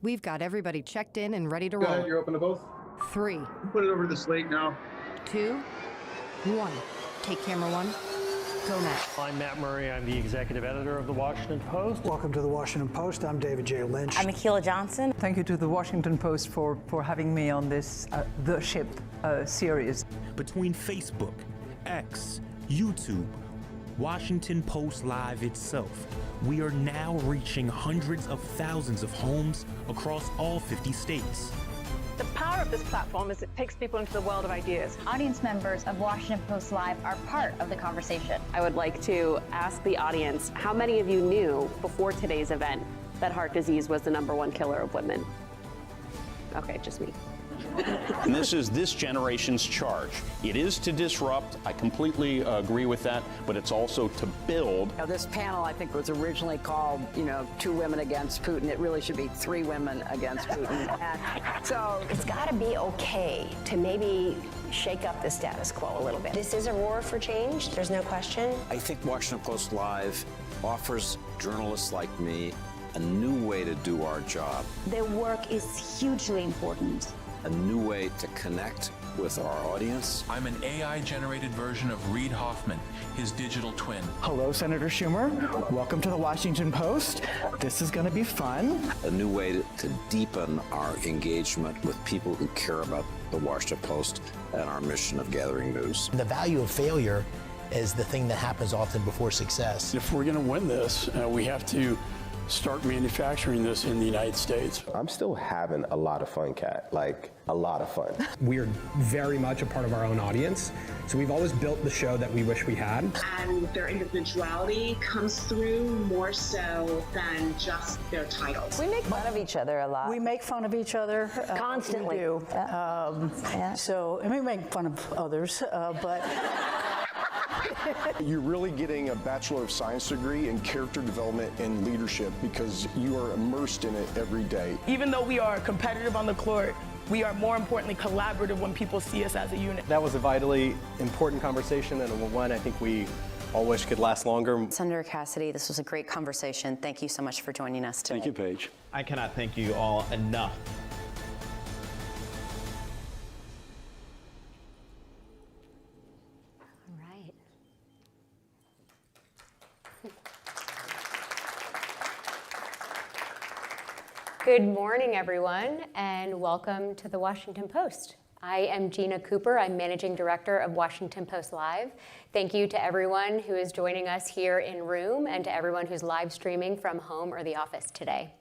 We've got everybody checked in and ready to Go roll. ahead, you're open to both. 3, Put it over to the slate now. 2, 1. Take camera 1. Go, Matt. I'm Matt Murray. I'm the executive editor of The Washington Post. Welcome to The Washington Post. I'm David J. Lynch. I'm Akilah Johnson. Thank you to The Washington Post for having me on this The Ship series. Between Facebook, X, YouTube, Washington Post Live itself, we are now reaching hundreds of thousands of homes across all 50 states. The power of this platform is it takes people into the world of ideas. Audience members of Washington Post Live are part of the conversation. I would like to ask the audience, how many of you knew before today's event that heart disease was the #1 killer of women? Okay, just me. And this is this generation's charge. It is to disrupt. I completely agree with that, but it's also to build. Now, this panel, I think, was originally called, 2 women against Putin. It really should be 3 women against Putin. So it's got to be okay to maybe shake up the status quo a little bit. This is a roar for change. There's no question. I think Washington Post Live offers journalists like me a new way to do our job. Their work is hugely important. A new way to connect with our audience. I'm an AI-generated version of Reid Hoffman, his digital twin. Hello, Senator Schumer. Welcome to the Washington Post. This is going to be fun. A new way to deepen our engagement with people who care about the Washington Post and our mission of gathering news. The value of failure is the thing that happens often before success. If we're going to win this, we have to start manufacturing this in the United States. I'm still having a lot of fun, Kat, like a lot of fun. We're very much a part of our own audience, so we've always built the show that we wish we had. And their individuality comes through more so than just their titles. We make fun of each other a lot. We make fun of each other. Constantly. We do. So, and we make fun of others, but... You're really getting a Bachelor of Science degree in character development and leadership because you are immersed in it every day. Even though we are competitive on the court, we are more importantly collaborative when people see us as a unit. That was a vitally important conversation and one I think we all wish could last longer. Senator Cassidy, this was a great conversation. Thank you so much for joining us today. Thank you, Paige. I cannot thank you all enough. Good morning, everyone, and welcome to the Washington Post. I am Gina Cooper. I'm Managing Director of Washington Post Live. Thank you to everyone who is joining us here in room and to everyone who's live streaming from home or the office today.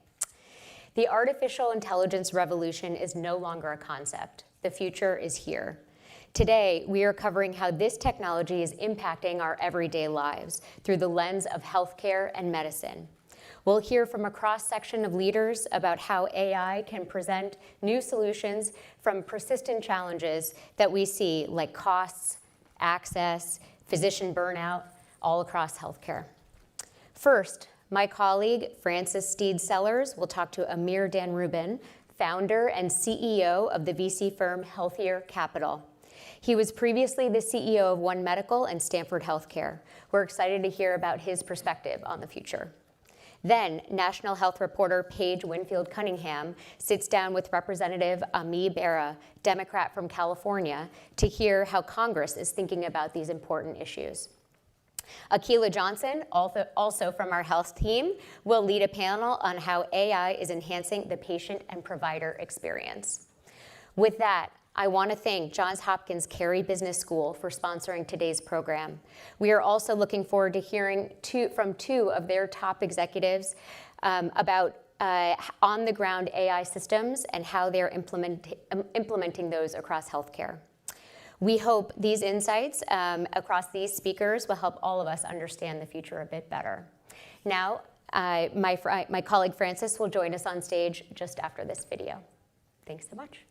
The artificial intelligence revolution is no longer a concept. The future is here. Today, we are covering how this technology is impacting our everyday lives through the lens of healthcare and medicine. We'll hear from a cross-section of leaders about how AI can present new solutions from persistent challenges that we see, like costs, access, physician burnout, all across healthcare. First, my colleague, Frances Steed-Sellers, will talk to Amir Dan-Rubin, founder and CEO of the VC firm Healthier Capital. He was previously the CEO of One Medical and Stanford Healthcare. We're excited to hear about his perspective on the future. Then, National Health reporter Paige Winfield Cunningham sits down with Representative Ami Bera, Democrat from California, to hear how Congress is thinking about these important issues. Akilah Johnson, also from our health team, will lead a panel on how AI is enhancing the patient and provider experience. With that, I want to thank Johns Hopkins Carey Business School for sponsoring today's program. We are also looking forward to hearing from 2 of their top executives about on-the-ground AI systems and how they're implementing those across healthcare. We hope these insights across these speakers will help all of us understand the future a bit better. Now, my colleague Frances will join us on stage just after this video. Thanks so much.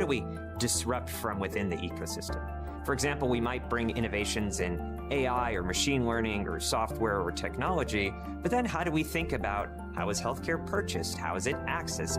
do we disrupt from within the ecosystem? For example, we might bring innovations in AI or machine learning or software or technology, but then how do we think about how is healthcare purchased? How is it accessed?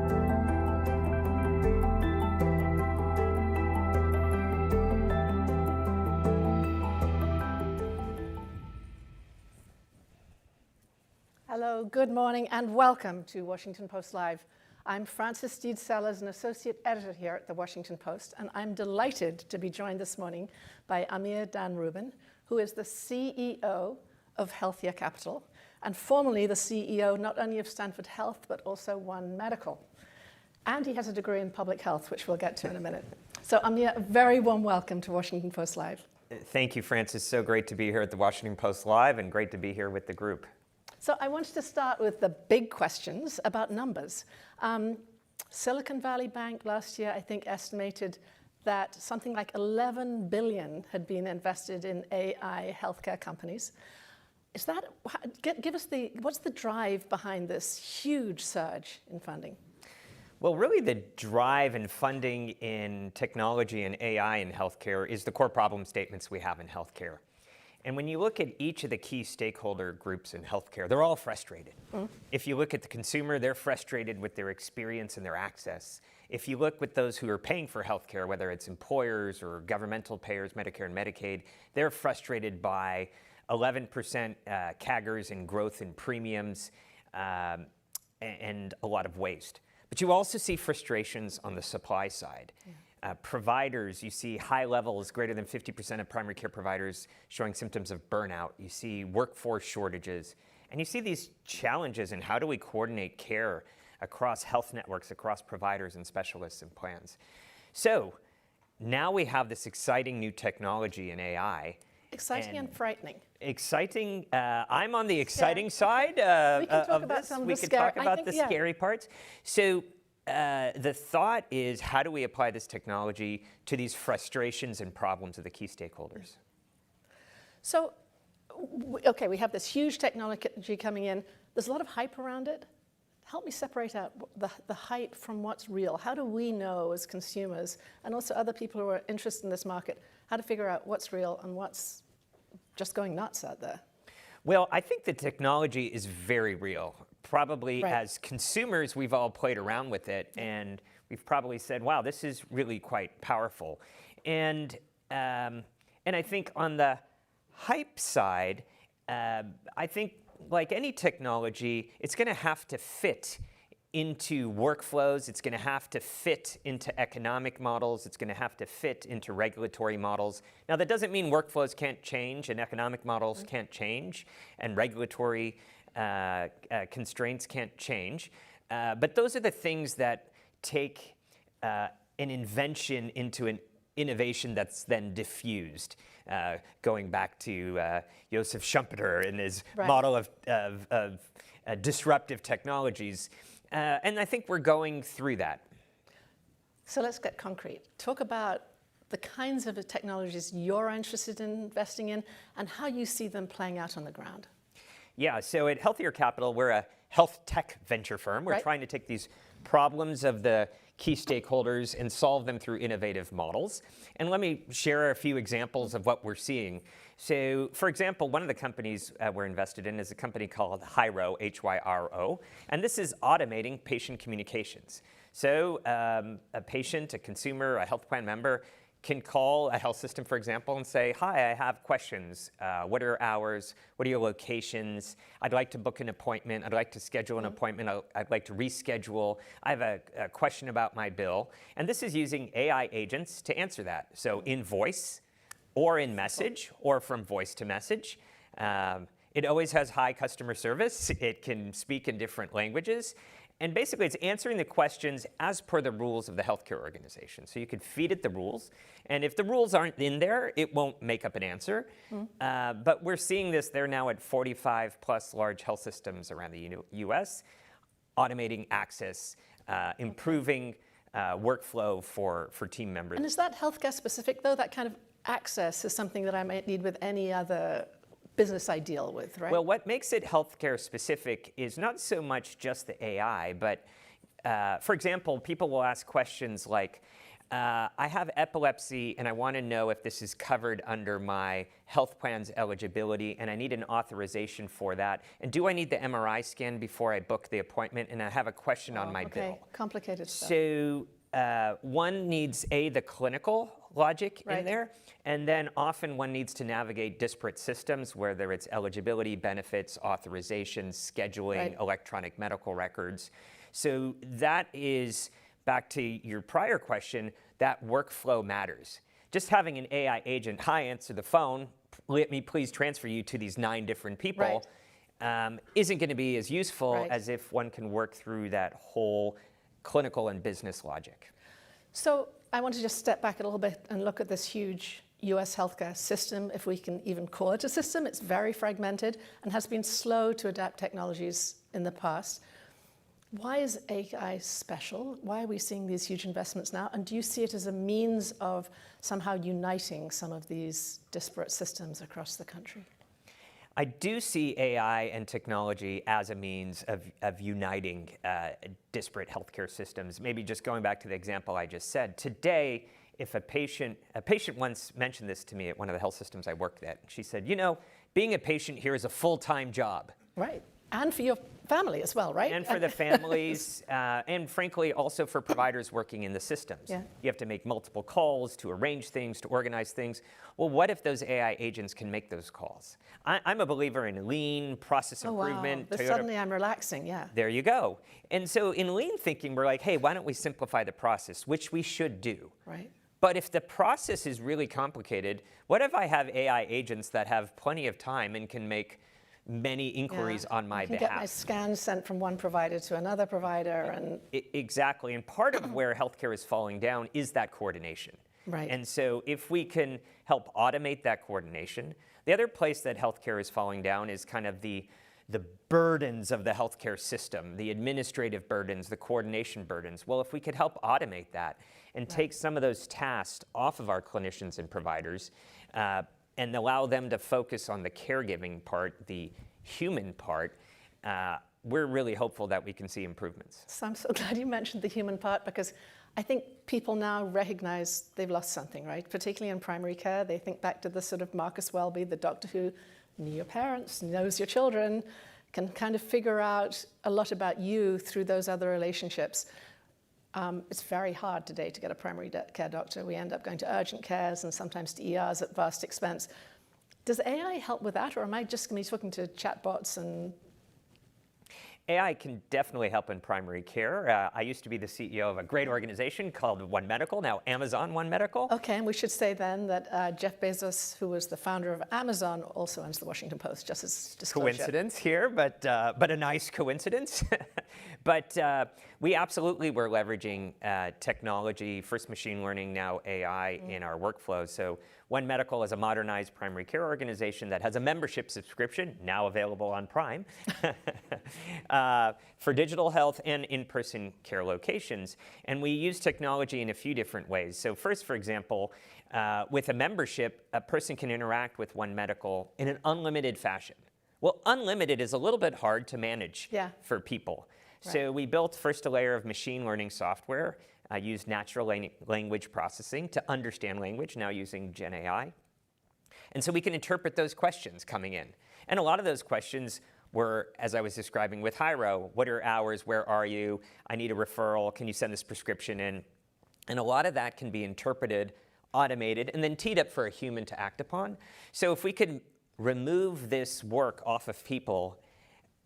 Hello, good morning, and welcome to Washington Post Live. I'm Frances Steed Sellers, an associate editor here at the Washington Post, and I'm delighted to be joined this morning by Amir Dan Rubin, who is the CEO of Healthier Capital, and formerly the CEO not only of Stanford Health, but also One Medical. And he has a degree in public health, which we'll get to in a minute. So Amir, a very warm welcome to Washington Post Live. Thank you, Frances. So great to be here at the Washington Post Live, and great to be here with the group. So I wanted to start with the big questions about numbers. Silicon Valley Bank last year, I think, estimated that something like 11 billion had been invested in AI healthcare companies. Is that, give us what's the drive behind this huge surge in funding? Well, really the drive and funding in technology and AI in healthcare is the core problem statements we have in healthcare. And when you look at each of the key stakeholder groups in healthcare, they're all frustrated. If you look at the consumer, they're frustrated with their experience and their access. If you look with those who are paying for healthcare, whether it's employers or governmental payers, Medicare and Medicaid, they're frustrated by 11% CAGRs in growth in premiums and a lot of waste. But you also see frustrations on the supply side. Providers, you see high levels, greater than 50% of primary care providers showing symptoms of burnout. You see workforce shortages. And you see these challenges in how do we coordinate care across health networks, across providers and specialists and plans. So now we have this exciting new technology in AI. Exciting and frightening. Exciting. I'm on the exciting side we can talk of about this. some of We the can scary, talk about the scary parts. So the thought is, how do we apply this technology to these frustrations and problems of the key stakeholders? So, okay, we have this huge technology coming in. There's a lot of hype around it. Help me separate out the hype from what's real. How do we know as consumers, and also other people who are interested in this market, how to figure out what's real and what's just going nuts out there? Well, I think the technology is very real. Probably as consumers, we've all played around with it, and we've probably said, wow, this is really quite powerful. And I think on the hype side, I think like any technology, it's going to have to fit into workflows. It's going to have to fit into economic models. It's going to have to fit into regulatory models. Now, that doesn't mean workflows can't change and economic models can't change and regulatory constraints can't change. But those are the things that take an invention into an innovation that's then diffused. Going back to Joseph Schumpeter and his model of disruptive technologies. And I think we're going through that. So let's get concrete. Talk about the kinds of technologies you're interested in investing in and how you see them playing out on the ground. Yeah, so at Healthier Capital, we're a health tech venture firm. We're trying to take these problems of the key stakeholders and solve them through innovative models. And let me share a few examples of what we're seeing. So, for example, one of the companies we're invested in is a company called Hyro, H-Y-R-O, and this is automating patient communications. So a patient, a consumer, a health plan member can call a health system, for example, and say, hi, I have questions. What are your hours? What are your locations? I'd like to book an appointment. I'd like to schedule an appointment. I'd like to reschedule. I have a question about my bill. And this is using AI agents to answer that. So in voice or in message or from voice to message. It always has high customer service. It can speak in different languages. And basically, it's answering the questions as per the rules of the healthcare organization. So you could feed it the rules. And if the rules aren't in there, it won't make up an answer. But we're seeing this. They're now at 45 plus large health systems around the US, automating access, improving workflow for team members. And is that healthcare specific, though? That kind of access is something that I might need with any other business I deal with, right? Well, what makes it healthcare specific is not so much just the AI, but for example, people will ask questions like, I have epilepsy and I want to know if this is covered under my health plan's eligibility, and I need an authorization for that. And do I need the MRI scan before I book the appointment? And I have a question on my bill. Complicated stuff. So one needs the clinical logic in there, and then often one needs to navigate disparate systems, whether it's eligibility, benefits, authorizations, scheduling, electronic medical records. So that is, back to your prior question, that workflow matters. Just having an AI agent, hi, answer the phone, let me please transfer you to these 9 different people, isn't going to be as useful as if one can work through that whole clinical and business logic. So I want to just step back a little bit and look at this huge US healthcare system, if we can even call it a system. It's very fragmented and has been slow to adapt technologies in the past. Why is AI special? Why are we seeing these huge investments now? And do you see it as a means of somehow uniting some of these disparate systems across the country? I do see AI and technology as a means of uniting disparate healthcare systems. Maybe just going back to the example I just said. Today, if a patient once mentioned this to me at one of the health systems I worked at. She said, you know, being a patient here is a full-time job. Right. And for your family as well, right? And for the families, and frankly, also for providers working in the systems. Yeah. You have to make multiple calls to arrange things, to organize things. Well, what if those AI agents can make those calls? I'm a believer in lean, process improvement. Wow. Suddenly I'm relaxing, yeah. There you go. And so in lean thinking, we're like, hey, why don't we simplify the process, which we should do. Right. But if the process is really complicated, what if I have AI agents that have plenty of time and can make many inquiries on my behalf? I can get my scans sent from one provider to another provider. And exactly. And part of where healthcare is falling down is that coordination. Right. And so if we can help automate that coordination, the other place that healthcare is falling down is kind of the burdens of the healthcare system, the administrative burdens, the coordination burdens. Well, if we could help automate that and take some of those tasks off of our clinicians and providers, and allow them to focus on the caregiving part, the human part, we're really hopeful that we can see improvements. So I'm so glad you mentioned the human part, because I think people now recognize they've lost something, right? Particularly in primary care. They think back to the sort of Marcus Welby, the doctor who knew your parents, knows your children, can kind of figure out a lot about you through those other relationships. It's very hard today to get a primary care doctor. We end up going to urgent cares and sometimes to ERs at vast expense. Does AI help with that, or am I just going to be talking to chatbots and... AI can definitely help in primary care. I used to be the CEO of a great organization called One Medical, now Amazon One Medical. Okay, and we should say then that Jeff Bezos, who was the founder of Amazon, also owns the Washington Post, just as disclosure. Coincidence here, but a nice coincidence. But we absolutely were leveraging technology, first machine learning, now AI in our workflows. So One Medical is a modernized primary care organization that has a membership subscription, now available on Prime, for digital health and in-person care locations. And we use technology in a few different ways. So first, for example, with a membership, a person can interact with One Medical in an unlimited fashion. Well, unlimited is a little bit hard to manage for people. So we built first a layer of machine learning software, used natural language processing to understand language, now using Gen AI. And so we can interpret those questions coming in. And a lot of those questions were, as I was describing with Hyro, what are your hours, where are you, I need a referral, can you send this prescription in? And a lot of that can be interpreted, automated, and then teed up for a human to act upon. So if we could remove this work off of people,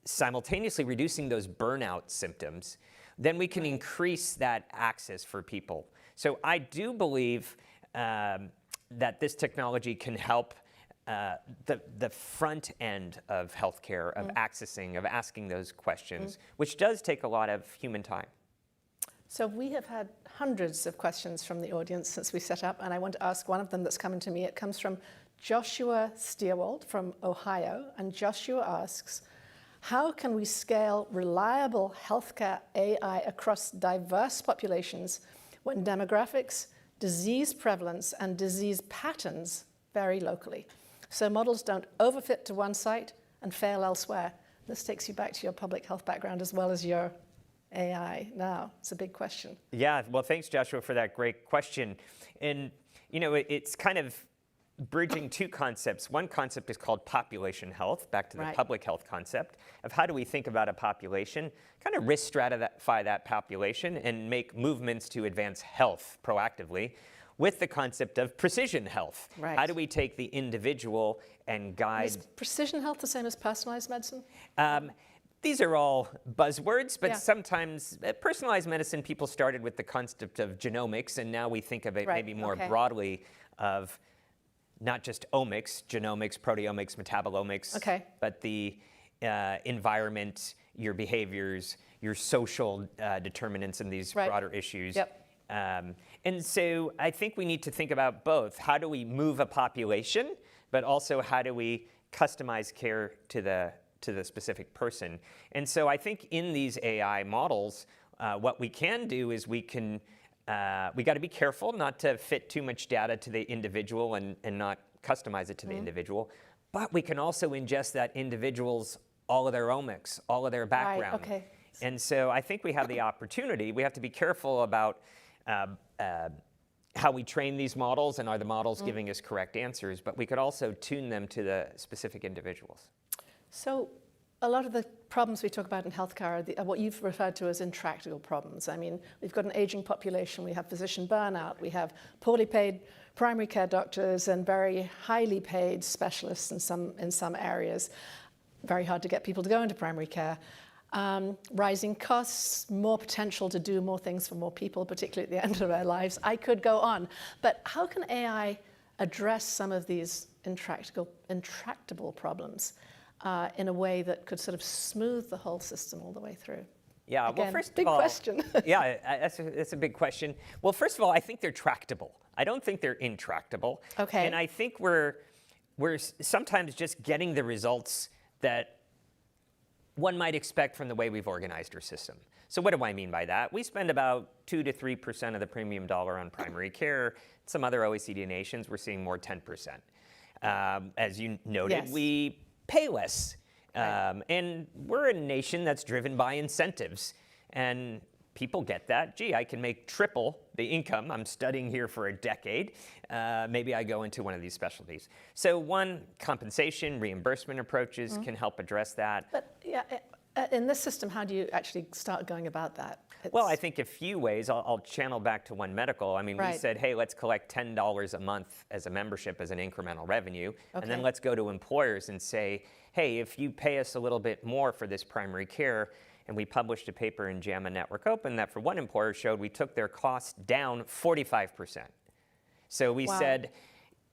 simultaneously reducing those burnout symptoms, then we can increase that access for people. So I do believe that this technology can help the front end of healthcare, of accessing, of asking those questions, which does take a lot of human time. So we have had hundreds of questions from the audience since we set up, and I want to ask one of them that's coming to me. It comes from Joshua Steerwald from Ohio, and Joshua asks, how can we scale reliable healthcare AI across diverse populations when demographics, disease prevalence, and disease patterns vary locally? So models don't overfit to one site and fail elsewhere. This takes you back to your public health background as well as your AI now? It's a big question. Yeah, well, thanks, Joshua, for that great question. And, you know, it's kind of bridging two concepts. One concept is called population health, back to the public health concept of how do we think about a population, kind of risk stratify that population and make movements to advance health proactively, with the concept of precision health. Right. How do we take the individual and guide? Is precision health the same as personalized medicine? These are all buzzwords, but sometimes personalized medicine, people started with the concept of genomics, and now we think of it maybe more broadly of not just omics, genomics, proteomics, metabolomics, but the environment, your behaviors, your social determinants in these broader issues. And so I think we need to think about both. How do we move a population, but also how do we customize care to the specific person? And so I think in these AI models, what we can do is we got to be careful not to fit too much data to the individual and not customize it to the individual. But we can also ingest that individual's all of their omics, all of their background. And so I think we have the opportunity. We have to be careful about how we train these models and are the models giving us correct answers, but we could also tune them to the specific individuals. So a lot of the problems we talk about in healthcare are what you've referred to as intractable problems. I mean, we've got an aging population, we have physician burnout, we have poorly paid primary care doctors and very highly paid specialists in some areas. Very hard to get people to go into primary care. Rising costs, more potential to do more things for more people, particularly at the end of their lives. I could go on, but how can AI address some of these intractable problems in a way that could sort of smooth the whole system all the way through? Yeah, Again, well, first big of all, question. yeah, that's a big question. Well, first of all, I think they're tractable. I don't think they're intractable. And I think we're sometimes just getting the results that one might expect from the way we've organized our system. So what do I mean by that? We spend about 2 to 3% of the premium dollar on primary care. Some other OECD nations, we're seeing more 10%. As you noted, we pay less. And we're a nation that's driven by incentives. And people get that. Gee, I can make triple the income. I'm studying here for a decade. Maybe I go into one of these specialties. So one, compensation, reimbursement approaches can help address that. But yeah, in this system, how do you actually start going about that? Well, I think a few ways. I'll channel back to One Medical. I mean, we said, hey, let's collect $10 a month as a membership as an incremental revenue. And then let's go to employers and say, hey, if you pay us a little bit more for this primary care, and we published a paper in JAMA Network Open that for one employer showed we took their costs down 45%. So we said,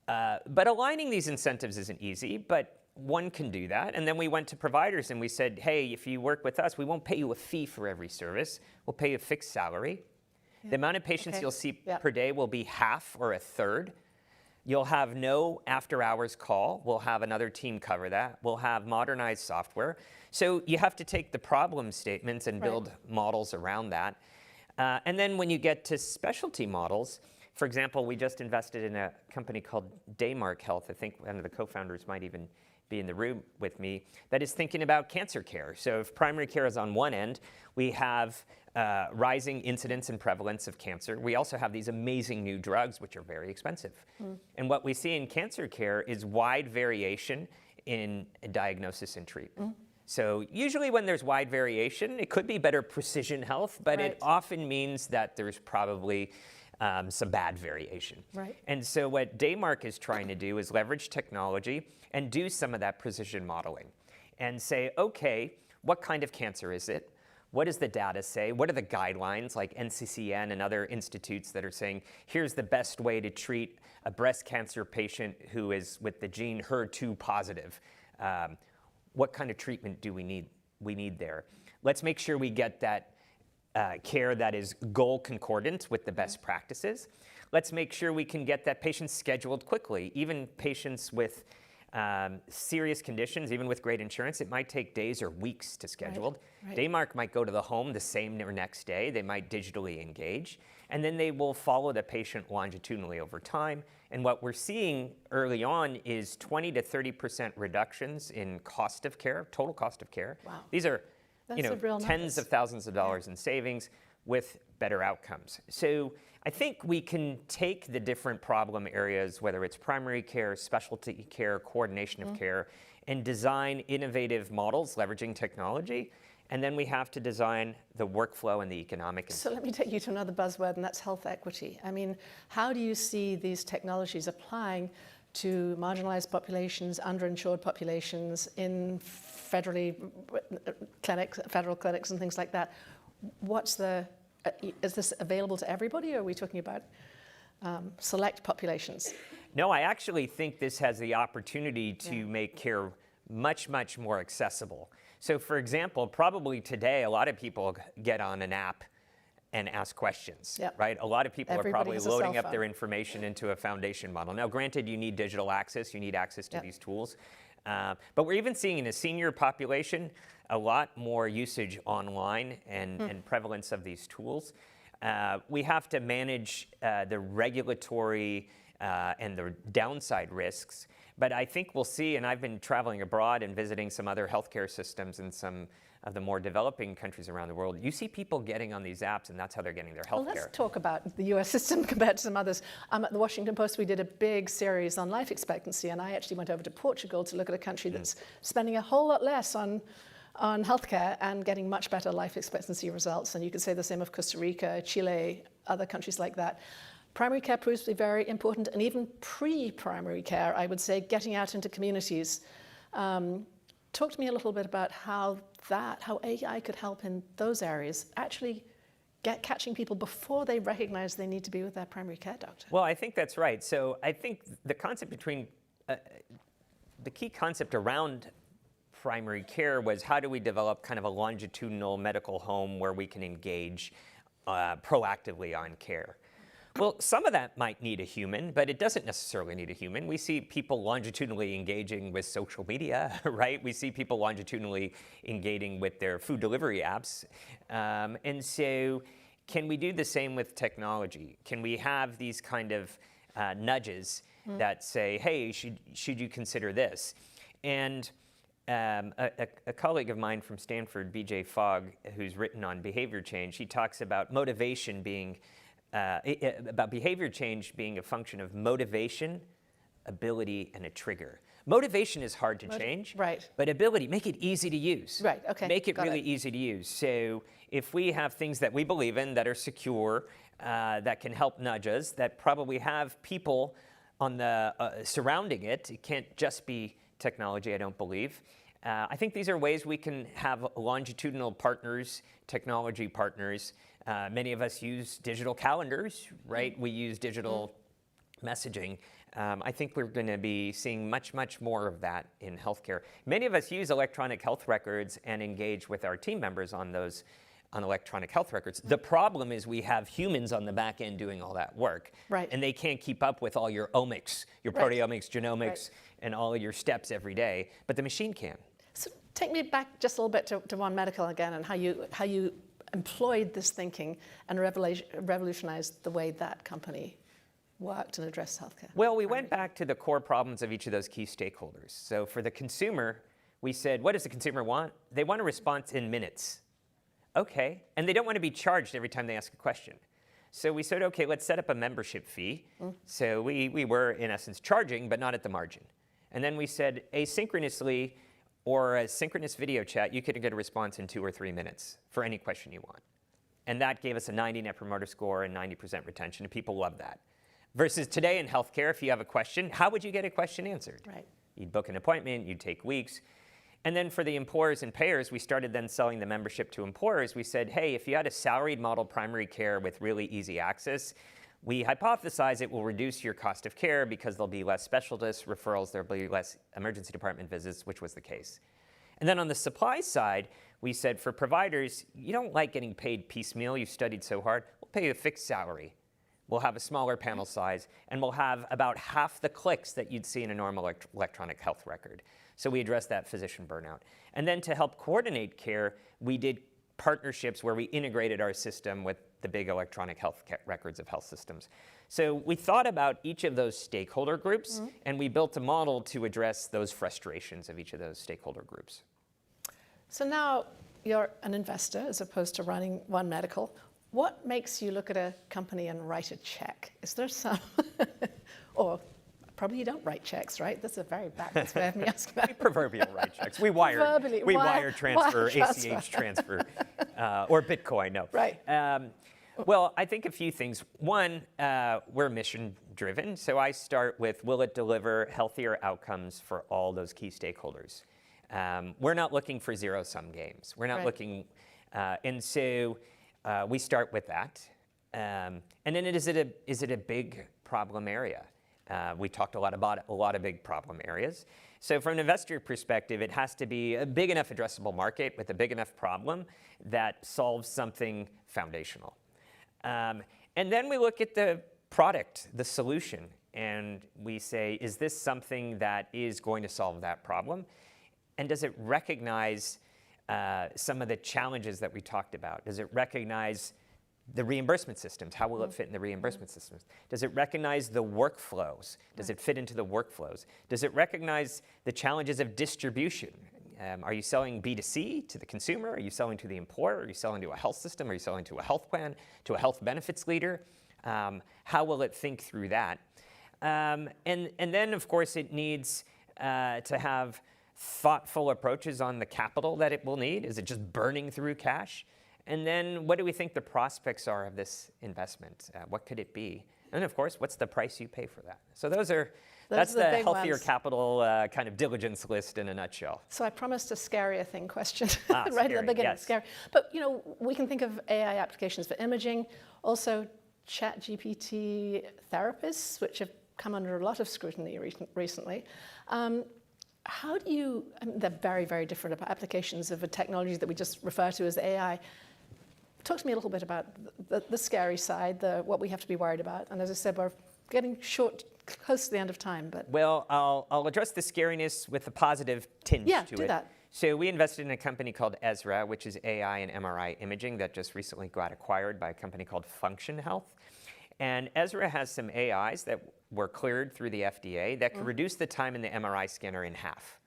but aligning these incentives isn't easy, but one can do that. And then we went to providers and we said, hey, if you work with us, we won't pay you a fee for every service. We'll pay you a fixed salary. The amount of patients you'll see per day will be half or a third. You'll have no after-hours call. We'll have another team cover that. We'll have modernized software. So you have to take the problem statements and build models around that. And then when you get to specialty models, for example, we just invested in a company called Daymark Health. I think one of the co-founders might even be in the room with me, that is thinking about cancer care. So if primary care is on one end, we have rising incidence and prevalence of cancer. We also have these amazing new drugs, which are very expensive. And what we see in cancer care is wide variation in diagnosis and treatment. So usually when there's wide variation, it could be better precision health, but it often means that there's probably some bad variation. And so what Daymark is trying to do is leverage technology and do some of that precision modeling and say, okay, what kind of cancer is it? What does the data say? What are the guidelines like NCCN and other institutes that are saying, here's the best way to treat a breast cancer patient who is with the gene HER2 positive? What kind of treatment do we need there? Let's make sure we get that care that is goal concordant with the best practices. Let's make sure we can get that patient scheduled quickly. Even patients with serious conditions, even with great insurance, it might take days or weeks to schedule. Daymark might go to the home the same or next day. They might digitally engage. And then they will follow the patient longitudinally over time. And what we're seeing early on is 20 to 30% reductions in cost of care, total cost of care. These are That's a real tens of thousands of dollars in savings with better outcomes. So I think we can take the different problem areas, whether it's primary care, specialty care, coordination of care, and design innovative models leveraging technology. And then we have to design the workflow and the economic. So let me take you to another buzzword, and that's health equity. I mean, how do you see these technologies applying to marginalized populations, underinsured populations in federal clinics and things like that? Is this available to everybody, or are we talking about select populations? No, I actually think this has the opportunity to make care much, much more accessible. So for example, probably today, a lot of people get on an app and ask questions, right? A lot of people are probably loading up their information into a foundation model. Now, granted, you need digital access, you need access to these tools, but we're even seeing in the senior population a lot more usage online and prevalence of these tools. We have to manage the regulatory and the downside risks. But I think we'll see, and I've been traveling abroad and visiting some other healthcare systems in some of the more developing countries around the world. You see people getting on these apps, and that's how they're getting their healthcare. Well, let's talk about the US system compared to some others. At the Washington Post, we did a big series on life expectancy, and I actually went over to Portugal to look at a country that's spending a whole lot less on healthcare and getting much better life expectancy results. And you could say the same of Costa Rica, Chile, other countries like that. Primary care proves to be very important, and even pre-primary care, I would say, getting out into communities. Talk to me a little bit about how AI could help in those areas, actually catching people before they recognize they need to be with their primary care doctor. Well, I think that's right. So I think the concept the key concept around primary care was how do we develop kind of a longitudinal medical home where we can engage proactively on care. Well, some of that might need a human, but it doesn't necessarily need a human. We see people longitudinally engaging with social media, right? We see people longitudinally engaging with their food delivery apps. And so can we do the same with technology? Can we have these kind of nudges that say, hey, should you consider this? And a colleague of mine from Stanford, BJ Fogg, who's written on behavior change, he talks about motivation being about behavior change being a function of motivation, ability, and a trigger. Motivation is hard to change, but ability, make it easy to use. Right, okay. Make it really easy to use. So if we have things that we believe in that are secure, that can help nudge us, that probably have people on the surrounding it, it can't just be technology, I don't believe. I think these are ways we can have longitudinal partners, technology partners. Many of us use digital calendars, right? We use digital messaging. I think we're going to be seeing much, much more of that in healthcare. Many of us use electronic health records and engage with our team members on those electronic health records. The problem is we have humans on the back end doing all that work, and they can't keep up with all your omics, your proteomics, genomics, and all of your steps every day, but the machine can. So take me back just a little bit to One Medical again, and how you employed this thinking and revolutionized the way that company worked and addressed healthcare. Well, we went back to the core problems of each of those key stakeholders. So for the consumer, we said, what does the consumer want? They want a response in minutes. Okay, and they don't want to be charged every time they ask a question. So we said, okay, let's set up a membership fee. So we were, in essence, charging, but not at the margin. And then we said, asynchronously, or a synchronous video chat, you could get a response in 2 or 3 minutes for any question you want. And that gave us a 90 Net Promoter Score and 90% retention, and people love that. Versus today in healthcare, if you have a question, how would you get a question answered? Right. You'd book an appointment, you'd take weeks. And then for the employers and payers, we started then selling the membership to employers. We said, hey, if you had a salaried model primary care with really easy access, we hypothesize it will reduce your cost of care because there'll be less specialist referrals, there'll be less emergency department visits, which was the case. And then on the supply side, we said for providers, you don't like getting paid piecemeal, you studied so hard, we'll pay you a fixed salary. We'll have a smaller panel size, and we'll have about half the clicks that you'd see in a normal electronic health record. So we addressed that physician burnout. And then to help coordinate care, we did partnerships where we integrated our system with the big electronic health records of health systems. So we thought about each of those stakeholder groups, and we built a model to address those frustrations of each of those stakeholder groups. So now, you're an investor as opposed to running One Medical. What makes you look at a company and write a check? Is there some, or probably you don't write checks, right? That's a very backwards way of me asking that. We proverbial write checks. We wire transfer, ACH transfer, or Bitcoin, no. Right. Well, I think a few things. One, we're mission driven. So I start with, will it deliver healthier outcomes for all those key stakeholders? We're not looking for zero-sum games. We're not looking, and so we start with that. And then is it a big problem area? We talked a lot about a lot of big problem areas. So from an investor perspective, it has to be a big enough addressable market with a big enough problem that solves something foundational. And then we look at the product, the solution, and we say, is this something that is going to solve that problem? And does it recognize some of the challenges that we talked about? Does it recognize the reimbursement systems? How will it fit in the reimbursement systems? Does it recognize the workflows? Does it fit into the workflows? Does it recognize the challenges of distribution? Are you selling B2C to the consumer? Are you selling to the employer? Are you selling to a health system? Are you selling to a health plan, to a health benefits leader? How will it think through that? And then, of course, it needs to have thoughtful approaches on the capital that it will need. Is it just burning through cash? And then what do we think the prospects are of this investment? What could it be? And of course, what's the price you pay for that? So that's the healthier capital kind of diligence list in a nutshell. So I promised a scarier thing question right scary, at the beginning. Yes. Scary. But we can think of AI applications for imaging, also ChatGPT therapists, which have come under a lot of scrutiny recently. How do you, they're very, very different applications of a technology that we just refer to as AI. Talk to me a little bit about the scary side, what we have to be worried about. And as I said, we're getting close to the end of time. But well, I'll address the scariness with a positive tinge to it. Yeah, do that. So we invested in a company called Ezra, which is AI and MRI imaging that just recently got acquired by a company called Function Health. And Ezra has some AIs that were cleared through the FDA that could reduce the time in the MRI scanner in half.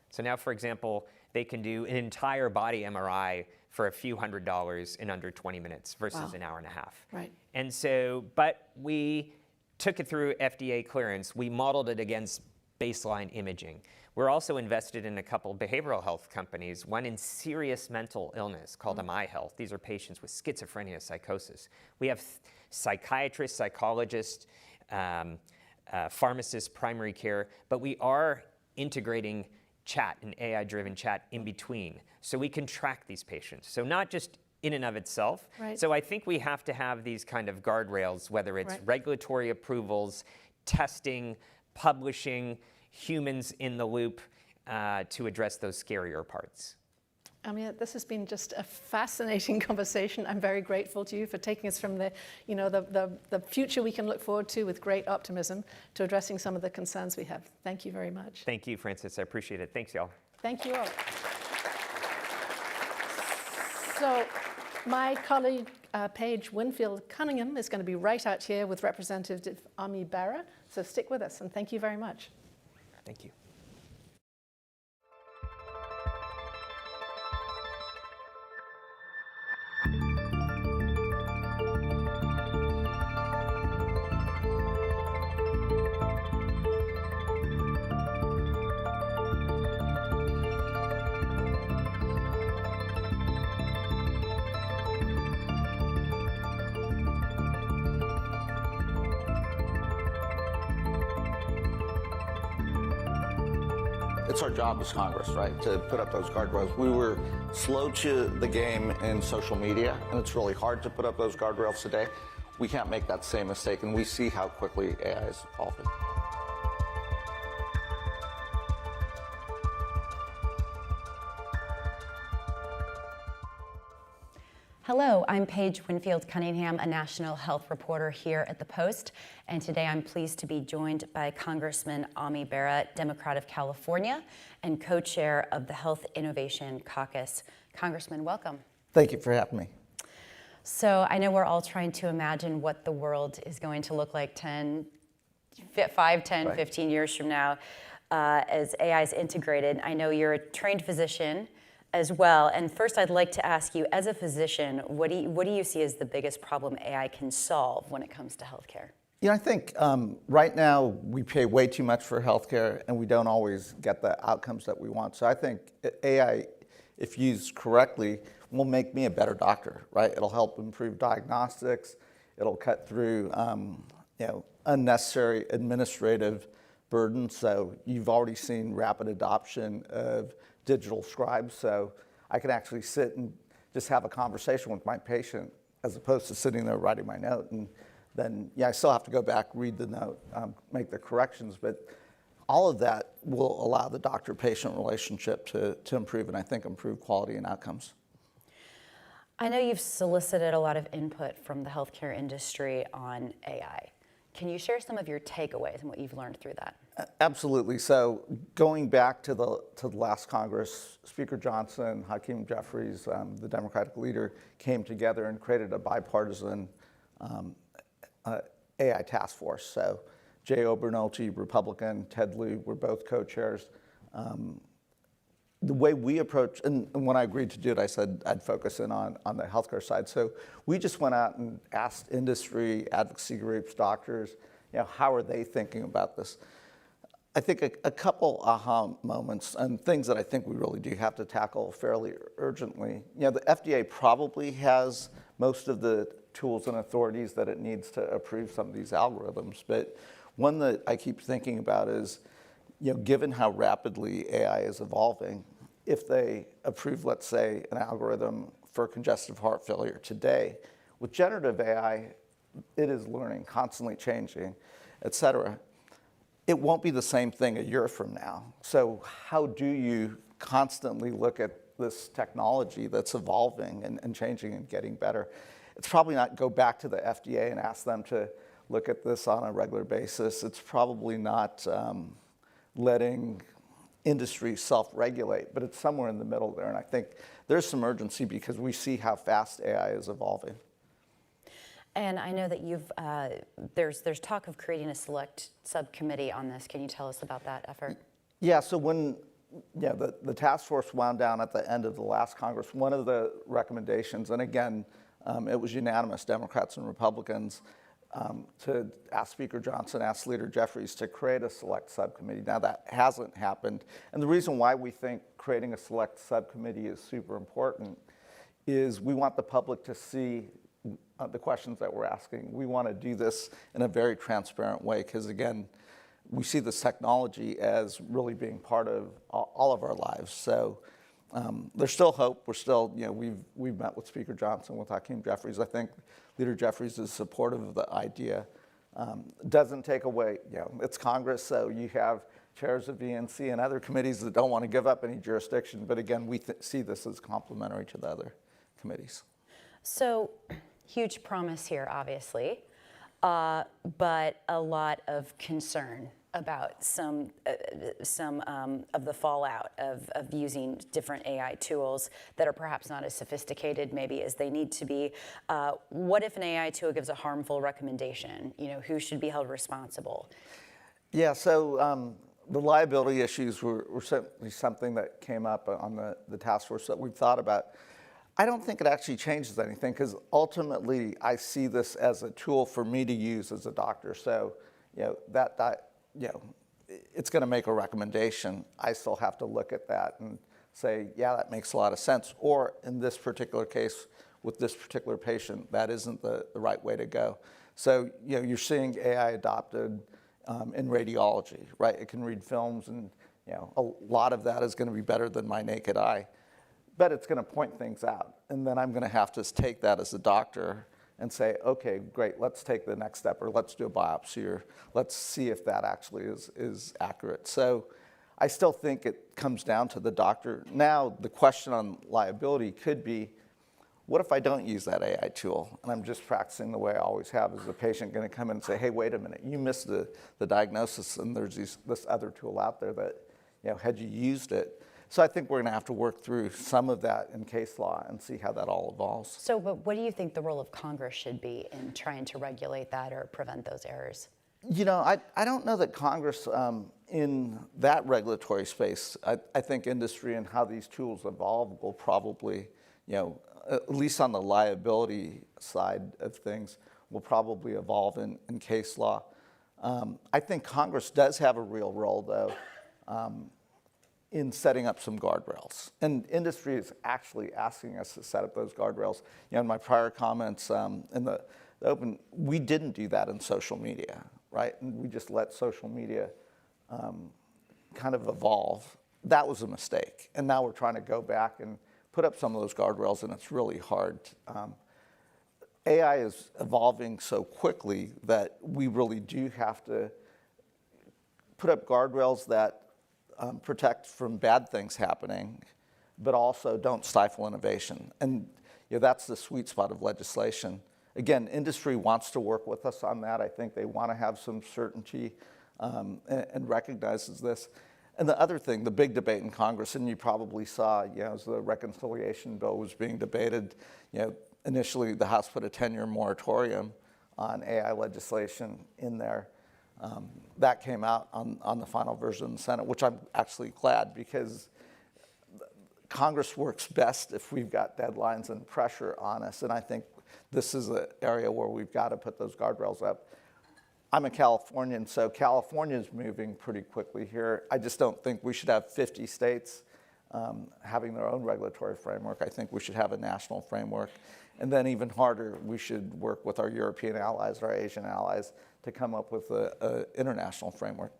So now, for example, they can do an entire body MRI for a few $100s in under 20 minutes versus an hour and a half. Right. And so, but we took it through FDA clearance. We modeled it against baseline imaging. We're also invested in a couple behavioral health companies, one in serious mental illness called MyHealth. These are patients with schizophrenia, psychosis. We have psychiatrists, psychologists, pharmacists, primary care, but we are integrating chat and AI-driven chat in between so we can track these patients. So not just in and of itself. Right. So I think we have to have these kind of guardrails, whether it's regulatory approvals, testing, publishing, humans in the loop to address those scarier parts. I mean, this has been just a fascinating conversation. I'm very grateful to you for taking us from the future we can look forward to with great optimism to addressing some of the concerns we have. Thank you very much. Thank you, Francis. I appreciate it. Thanks, y'all. Thank you all. So my colleague, Paige Winfield Cunningham, is going to be right out here with Representative Ami Bera. So stick with us, and thank you very much. Thank you. It's our job as Congress, right, to put up those guardrails. We were slow to the game in social media, and it's really hard to put up those guardrails today. We can't make that same mistake, and we see how quickly AI is evolving. Hello, I'm Paige Winfield Cunningham, a national health reporter here at The Post, and today I'm pleased to be joined by Congressman Ami Bera, Democrat of California, and co-chair of the Health Innovation Caucus. Congressman, welcome. Thank you for having me. So I know we're all trying to imagine what the world is going to look like 5, 10, 15 years from now as AI is integrated. I know you're a trained physician, as well. And first, I'd like to ask you, as a physician, what do you see as the biggest problem AI can solve when it comes to healthcare? I think right now we pay way too much for healthcare and we don't always get the outcomes that we want. So I think AI, if used correctly, will make me a better doctor, right? It'll help improve diagnostics. It'll cut through unnecessary administrative burden. So you've already seen rapid adoption of digital scribes. So I can actually sit and just have a conversation with my patient as opposed to sitting there writing my note. And then, I still have to go back, read the note, make the corrections. But all of that will allow the doctor-patient relationship to improve, and I think improve quality and outcomes. I know you've solicited a lot of input from the healthcare industry on AI. Can you share some of your takeaways and what you've learned through that? Absolutely. So going back to the last Congress, Speaker Johnson, Hakeem Jeffries, the Democratic leader, came together and created a bipartisan AI task force. So Jay Obernolte, Republican, Ted Lieu were both co-chairs. The way we approach, and when I agreed to do it, I said I'd focus in on the healthcare side. So we just went out and asked industry, advocacy groups, doctors, how are they thinking about this? I think a couple aha moments and things that I think we really do have to tackle fairly urgently. The FDA probably has most of the tools and authorities that it needs to approve some of these algorithms. But one that I keep thinking about is, given how rapidly AI is evolving, if they approve, let's say, an algorithm for congestive heart failure today, with generative AI, it is learning, constantly changing, et cetera. It won't be the same thing a year from now. So how do you constantly look at this technology that's evolving and changing and getting better? It's probably not go back to the FDA and ask them to look at this on a regular basis. It's probably not letting industry self-regulate, but it's somewhere in the middle there. And I think there's some urgency because we see how fast AI is evolving. And I know that there's talk of creating a select subcommittee on this. Can you tell us about that effort? Yeah, so when the task force wound down at the end of the last Congress, one of the recommendations, and again, it was unanimous, Democrats and Republicans, to ask Speaker Johnson, ask Leader Jeffries to create a select subcommittee. Now that hasn't happened. And the reason why we think creating a select subcommittee is super important is we want the public to see the questions that we're asking. We want to do this in a very transparent way because, again, we see this technology as really being part of all of our lives. So there's still hope. We're still, we've met with Speaker Johnson, with Hakeem Jeffries. I think Leader Jeffries is supportive of the idea. Doesn't take away, it's Congress, so you have chairs of VNC and other committees that don't want to give up any jurisdiction. But again, we see this as complementary to the other committees. So, huge promise here, obviously, but a lot of concern about some of the fallout of using different AI tools that are perhaps not as sophisticated maybe as they need to be. What if an AI tool gives a harmful recommendation? Who should be held responsible? Yeah, so the liability issues were certainly something that came up on the task force that we've thought about. I don't think it actually changes anything because ultimately I see this as a tool for me to use as a doctor. So, it's going to make a recommendation. I still have to look at that and say, yeah, that makes a lot of sense. Or in this particular case, with this particular patient, that isn't the right way to go. So, you're seeing AI adopted in radiology, right? It can read films and, a lot of that is going to be better than my naked eye. But it's going to point things out. And then I'm going to have to take that as a doctor and say, okay, great, let's take the next step, or let's do a biopsy, or let's see if that actually is accurate. So I still think it comes down to the doctor. Now, the question on liability could be, what if I don't use that AI tool and I'm just practicing the way I always have? Is the patient going to come in and say, hey, wait a minute, you missed the diagnosis and there's this other tool out there that, had you used it? So I think we're going to have to work through some of that in case law and see how that all evolves. So, but what do you think the role of Congress should be in trying to regulate that or prevent those errors? I don't know that Congress in that regulatory space, I think industry and how these tools evolve will probably, at least on the liability side of things, will probably evolve in case law. I think Congress does have a real role, though, in setting up some guardrails. And industry is actually asking us to set up those guardrails. In my prior comments in the open, we didn't do that in social media, right? And we just let social media kind of evolve. That was a mistake. And now we're trying to go back and put up some of those guardrails, and it's really hard. AI is evolving so quickly that we really do have to put up guardrails that protect from bad things happening, but also don't stifle innovation. And that's the sweet spot of legislation. Again, industry wants to work with us on that. I think they want to have some certainty and recognizes this. And the other thing, the big debate in Congress, and you probably saw, as the reconciliation bill was being debated, initially the House put a 10-year moratorium on AI legislation in there. That came out on the final version in the Senate, which I'm actually glad, because Congress works best if we've got deadlines and pressure on us. And I think this is an area where we've got to put those guardrails up. I'm a Californian, so California is moving pretty quickly here. I just don't think we should have 50 states having their own regulatory framework. I think we should have a national framework. And then even harder, we should work with our European allies, our Asian allies, to come up with an international framework.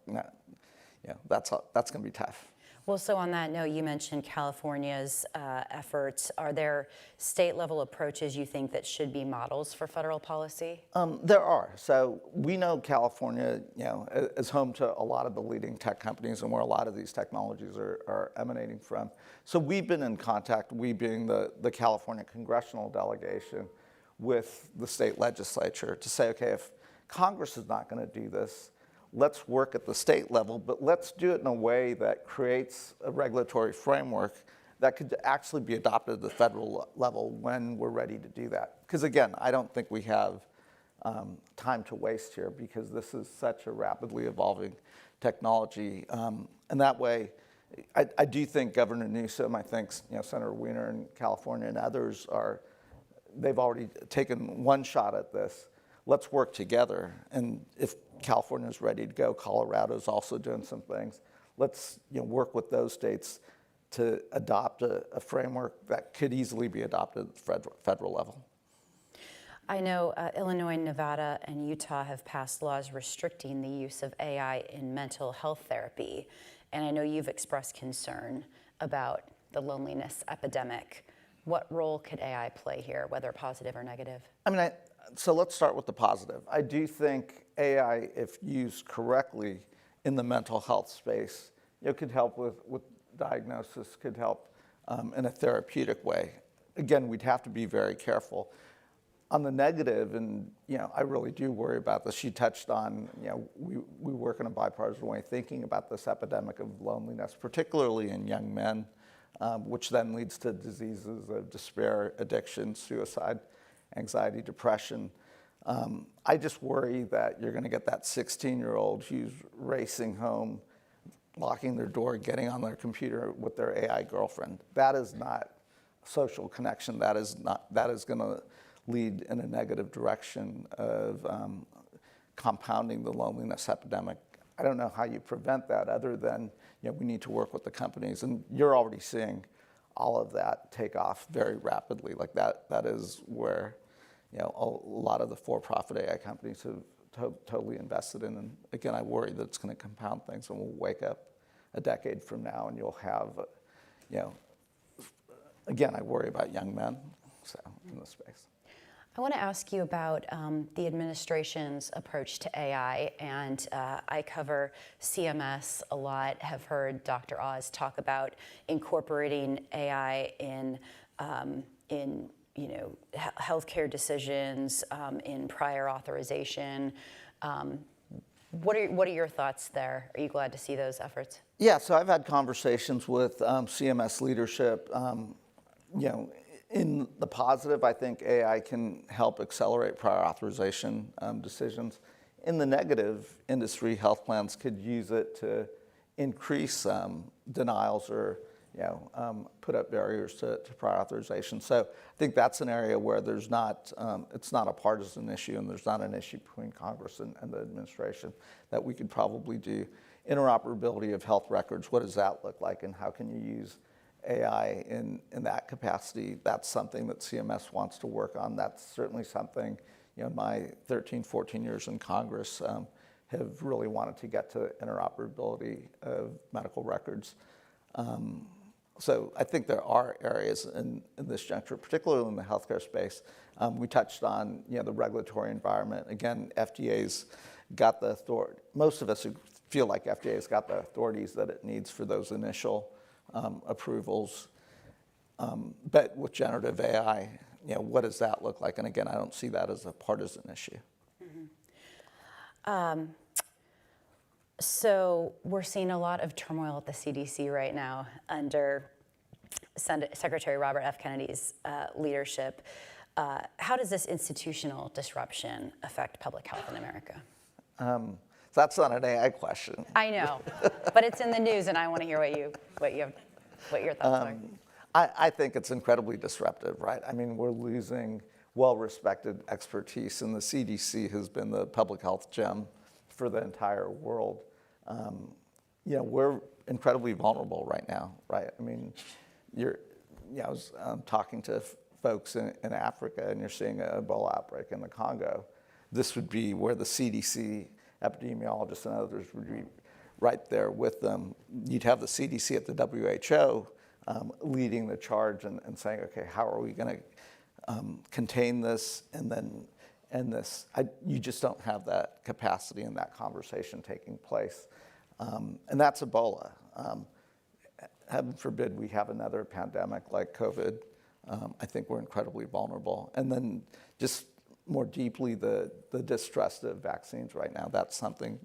That's going to be tough. Well, so on that note, you mentioned California's efforts. Are there state-level approaches you think that should be models for federal policy? There are. So we know California, is home to a lot of the leading tech companies and where a lot of these technologies are emanating from. So we've been in contact, we being the California Congressional delegation, with the state legislature to say, okay, if Congress is not going to do this, let's work at the state level, but let's do it in a way that creates a regulatory framework that could actually be adopted at the federal level when we're ready to do that. Because again, I don't think we have time to waste here, because this is such a rapidly evolving technology. And that way, I do think Governor Newsom, I think Senator Wiener in California and others they've already taken one shot at this. Let's work together. And if California is ready to go, Colorado's also doing some things. Let's work with those states to adopt a framework that could easily be adopted at the federal level. I know Illinois, Nevada, and Utah have passed laws restricting the use of AI in mental health therapy. And I know you've expressed concern about the loneliness epidemic. What role could AI play here, whether positive or negative? So let's start with the positive. I do think AI, if used correctly in the mental health space, could help with diagnosis, could help in a therapeutic way. Again, we'd have to be very careful. On the negative, and I really do worry about this, she touched on, we work in a bipartisan way thinking about this epidemic of loneliness, particularly in young men, which then leads to diseases of despair, addiction, suicide, anxiety, depression. I just worry that you're going to get that 16-year-old who's racing home, locking their door, getting on their computer with their AI girlfriend. That is not social connection. That is going to lead in a negative direction of compounding the loneliness epidemic. I don't know how you prevent that other than we need to work with the companies, and you're already seeing all of that take off very rapidly. Like that is where a lot of the for-profit AI companies have totally invested in. And again, I worry that it's going to compound things, and we'll wake up a decade from now and you'll have, again, I worry about young men in this space. I want to ask you about the administration's approach to AI, and I cover CMS a lot, have heard Dr. Oz talk about incorporating AI in healthcare decisions, in prior authorization. What are your thoughts there? Are you glad to see those efforts? Yeah, so I've had conversations with CMS leadership. In the positive, I think AI can help accelerate prior authorization decisions. In the negative, industry health plans could use it to increase denials or put up barriers to prior authorization. So I think that's an area where there's not, it's not a partisan issue, and there's not an issue between Congress and the administration that we could probably do. Interoperability of health records, what does that look like, and how can you use AI in that capacity? That's something that CMS wants to work on. That's certainly something, my 13, 14 years in Congress have really wanted to get to interoperability of medical records. So I think there are areas in this juncture, particularly in the healthcare space. We touched on the regulatory environment. Again, FDA's got the authority. Most of us feel like FDA's got the authorities that it needs for those initial approvals. But with generative AI, what does that look like? And again, I don't see that as a partisan issue. So we're seeing a lot of turmoil at the CDC right now under Secretary Robert F. Kennedy's leadership. How does this institutional disruption affect public health in America? That's not an AI question. I know, but it's in the news, and I want to hear what your thoughts are. I think it's incredibly disruptive, right? I mean, we're losing well-respected expertise, and the CDC has been the public health gem for the entire world. We're incredibly vulnerable right now, right? I mean, I was talking to folks in Africa, and you're seeing an Ebola outbreak in the Congo. This would be where the CDC epidemiologists and others would be right there with them. You'd have the CDC at the WHO leading the charge and saying, okay, how are we going to contain this and then end this? You just don't have that capacity and that conversation taking place. And that's Ebola. Heaven forbid we have another pandemic like COVID. I think we're incredibly vulnerable. And then just more deeply, the distrust of vaccines right now. That's something,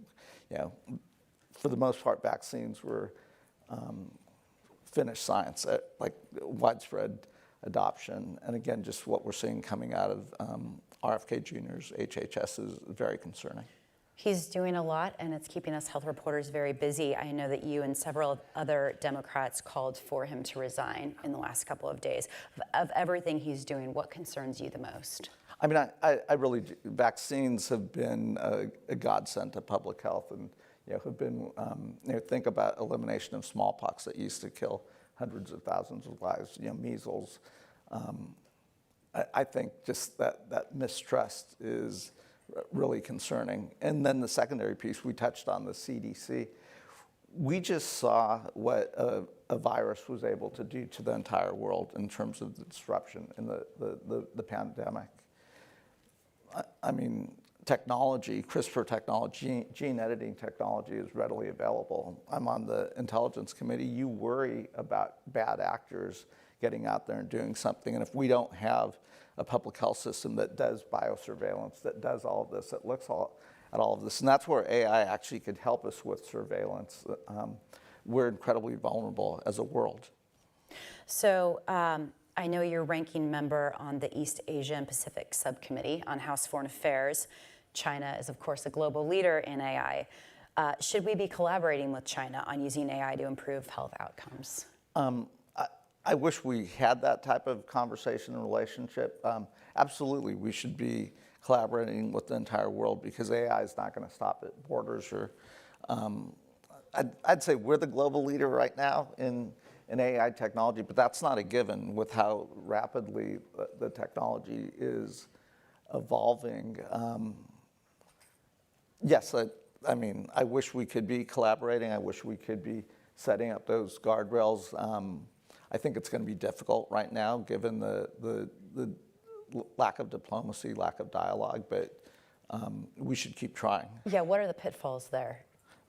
for the most part, vaccines were finished science, like widespread adoption. And again, just what we're seeing coming out of RFK Jr.'s HHS is very concerning. He's doing a lot, and it's keeping us health reporters very busy. I know that you and several other Democrats called for him to resign in the last couple of days. Of everything he's doing, what concerns you the most? I mean, I really do. Vaccines have been a godsend to public health, and have been. Think about elimination of smallpox that used to kill hundreds of thousands of lives. Measles. I think just that mistrust is really concerning. And then the secondary piece, we touched on the CDC. We just saw what a virus was able to do to the entire world in terms of the disruption in the pandemic. I mean, technology, CRISPR technology, gene editing technology is readily available. I'm on the Intelligence Committee. You worry about bad actors getting out there and doing something. And if we don't have a public health system that does biosurveillance, that does all of this, that looks at all of this, and that's where AI actually could help us with surveillance. We're incredibly vulnerable as a world. So I know you're ranking member on the East Asia and Pacific Subcommittee on House Foreign Affairs. China is, of course, a global leader in AI. Should we be collaborating with China on using AI to improve health outcomes? I wish we had that type of conversation and relationship. Absolutely, we should be collaborating with the entire world because AI is not going to stop at borders. Or, I'd say we're the global leader right now in AI technology, but that's not a given with how rapidly the technology is evolving. Yes, I mean, I wish we could be collaborating. I wish we could be setting up those guardrails. I think it's going to be difficult right now, given the lack of diplomacy, lack of dialogue, but we should keep trying. Yeah, what are the pitfalls there?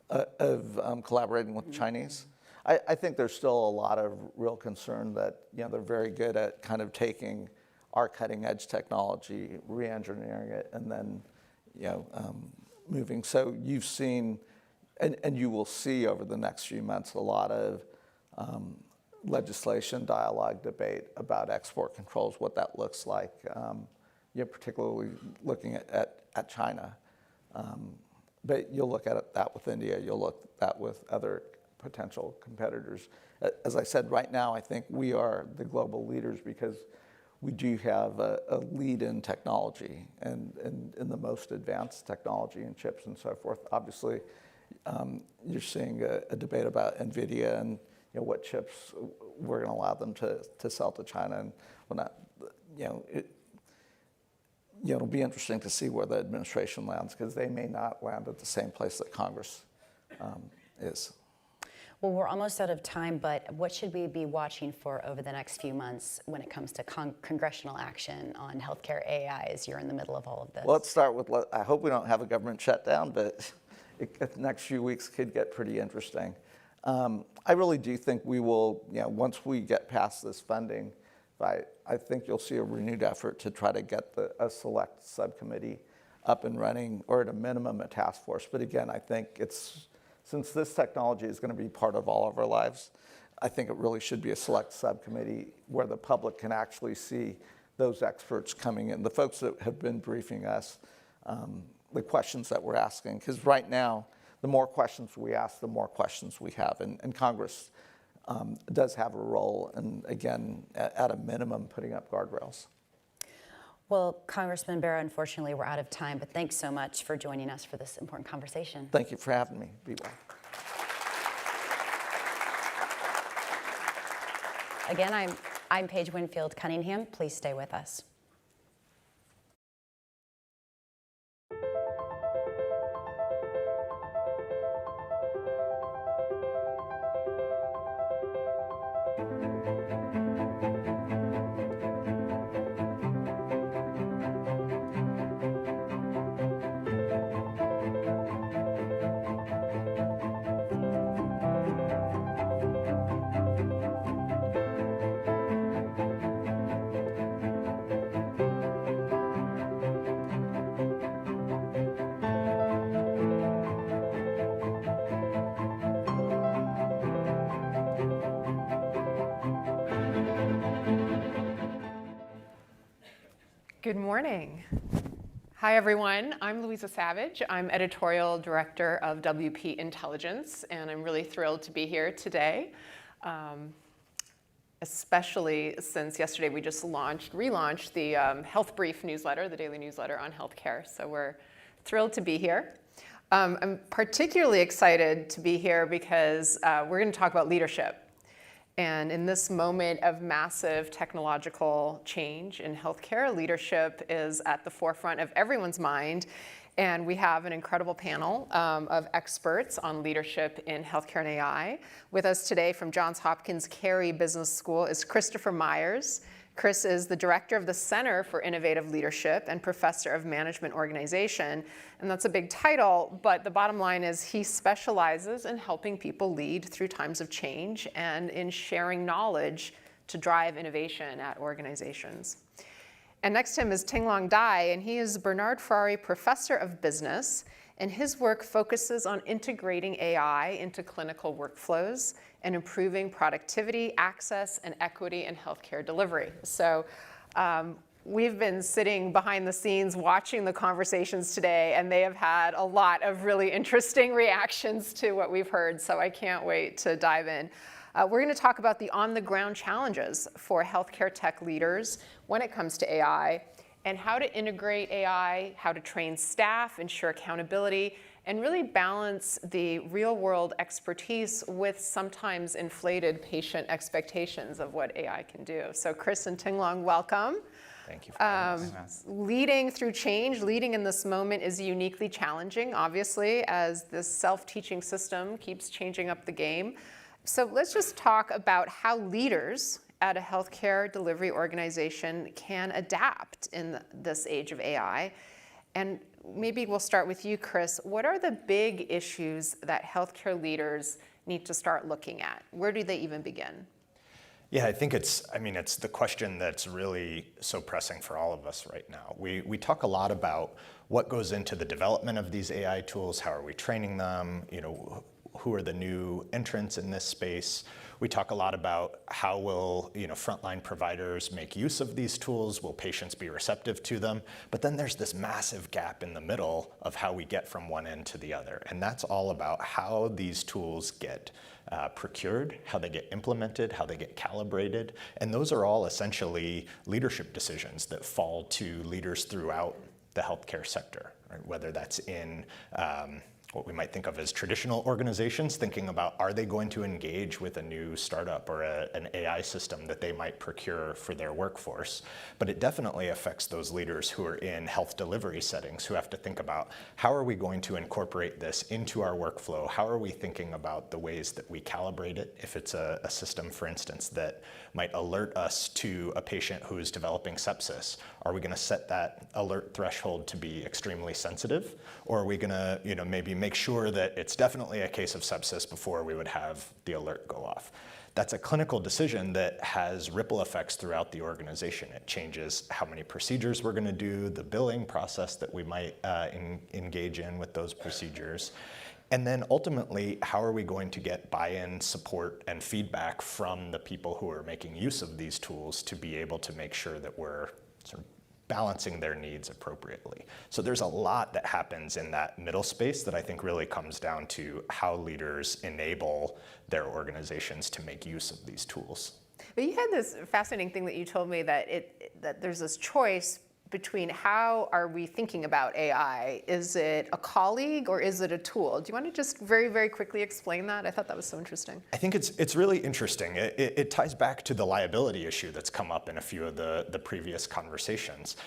Of collaborating with Chinese? I think there's still a lot of real concern that they're very good at kind of taking our cutting edge technology, re-engineering it, and then moving. So you've seen, and you will see over the next few months, a lot of legislation, dialogue, debate about export controls, what that looks like, particularly looking at China. But you'll look at that with India, you'll look at that with other potential competitors. As I said, right now, I think we are the global leaders because we do have a lead in technology and in the most advanced technology and chips and so forth. Obviously, you're seeing a debate about NVIDIA and what chips we're going to allow them to sell to China and whatnot. It'll be interesting to see where the administration lands because they may not land at the same place that Congress is. Well, we're almost out of time, but what should we be watching for over the next few months when it comes to congressional action on healthcare AI as you're in the middle of all of this? Well, let's start with, I hope we don't have a government shutdown, but the next few weeks could get pretty interesting. I really do think we will, once we get past this funding, I think you'll see a renewed effort to try to get a select subcommittee up and running, or at a minimum, a task force. But again, I think since this technology is going to be part of all of our lives, I think it really should be a select subcommittee where the public can actually see those experts coming in, the folks that have been briefing us, the questions that we're asking. Because right now, the more questions we ask, the more questions we have. And Congress does have a role in, again, at a minimum, putting up guardrails. Well, Congressman Bera, unfortunately, we're out of time, but thanks so much for joining us for this important conversation. Thank you for having me. Be well. Again, I'm Paige Winfield Cunningham. Please stay with us. Good morning. Hi, everyone. I'm Louisa Savage. I'm editorial director of WP Intelligence, and I'm really thrilled to be here today, especially since yesterday we just relaunched the Health Brief newsletter, the daily newsletter on healthcare. So we're thrilled to be here. I'm particularly excited to be here because we're going to talk about leadership. And in this moment of massive technological change in healthcare, leadership is at the forefront of everyone's mind. And we have an incredible panel of experts on leadership in healthcare and AI. With us today from Johns Hopkins Carey Business School is Christopher Myers. Chris is the director of the Center for Innovative Leadership and professor of management organization. And that's a big title, but the bottom line is he specializes in helping people lead through times of change and in sharing knowledge to drive innovation at organizations. And next to him is Ting-Long Dai, and he is Bernard Ferrari Professor of Business, and his work focuses on integrating AI into clinical workflows and improving productivity, access, and equity in healthcare delivery. So we've been sitting behind the scenes watching the conversations today, and they have had a lot of really interesting reactions to what we've heard, so I can't wait to dive in. We're going to talk about the on-the-ground challenges for healthcare tech leaders when it comes to AI, and how to integrate AI, how to train staff, ensure accountability, and really balance the real-world expertise with sometimes inflated patient expectations of what AI can do. So Chris and Ting-Long, welcome. Thank you for having us. Leading through change, leading in this moment is uniquely challenging, obviously, as this self-teaching system keeps changing up the game. So let's just talk about how leaders at a healthcare delivery organization can adapt in this age of AI. And maybe we'll start with you, Chris. What are the big issues that healthcare leaders need to start looking at? Where do they even begin? Yeah, I think it's the question that's really so pressing for all of us right now. We talk a lot about what goes into the development of these AI tools, how are we training them, who are the new entrants in this space. We talk a lot about how will frontline providers make use of these tools, will patients be receptive to them, but then there's this massive gap in the middle of how we get from one end to the other, and that's all about how these tools get procured, how they get implemented, how they get calibrated, and those are all essentially leadership decisions that fall to leaders throughout the healthcare sector, right? Whether that's in what we might think of as traditional organizations, thinking about are they going to engage with a new startup or an AI system that they might procure for their workforce. But it definitely affects those leaders who are in health delivery settings who have to think about how are we going to incorporate this into our workflow? How are we thinking about the ways that we calibrate it? If it's a system, for instance, that might alert us to a patient who is developing sepsis, are we going to set that alert threshold to be extremely sensitive? Or are we going to maybe make sure that it's definitely a case of sepsis before we would have the alert go off? That's a clinical decision that has ripple effects throughout the organization. It changes how many procedures we're going to do, the billing process that we might engage in with those procedures. And then ultimately, how are we going to get buy-in, support, and feedback from the people who are making use of these tools to be able to make sure that we're sort of balancing their needs appropriately? So there's a lot that happens in that middle space that I think really comes down to how leaders enable their organizations to make use of these tools. But you had this fascinating thing that you told me that there's this choice between how are we thinking about AI? Is it a colleague or is it a tool? Do you want to just very, very quickly explain that? I thought that was so interesting. I think it's really interesting. It ties back to the liability issue that's come up in a few of the previous conversations.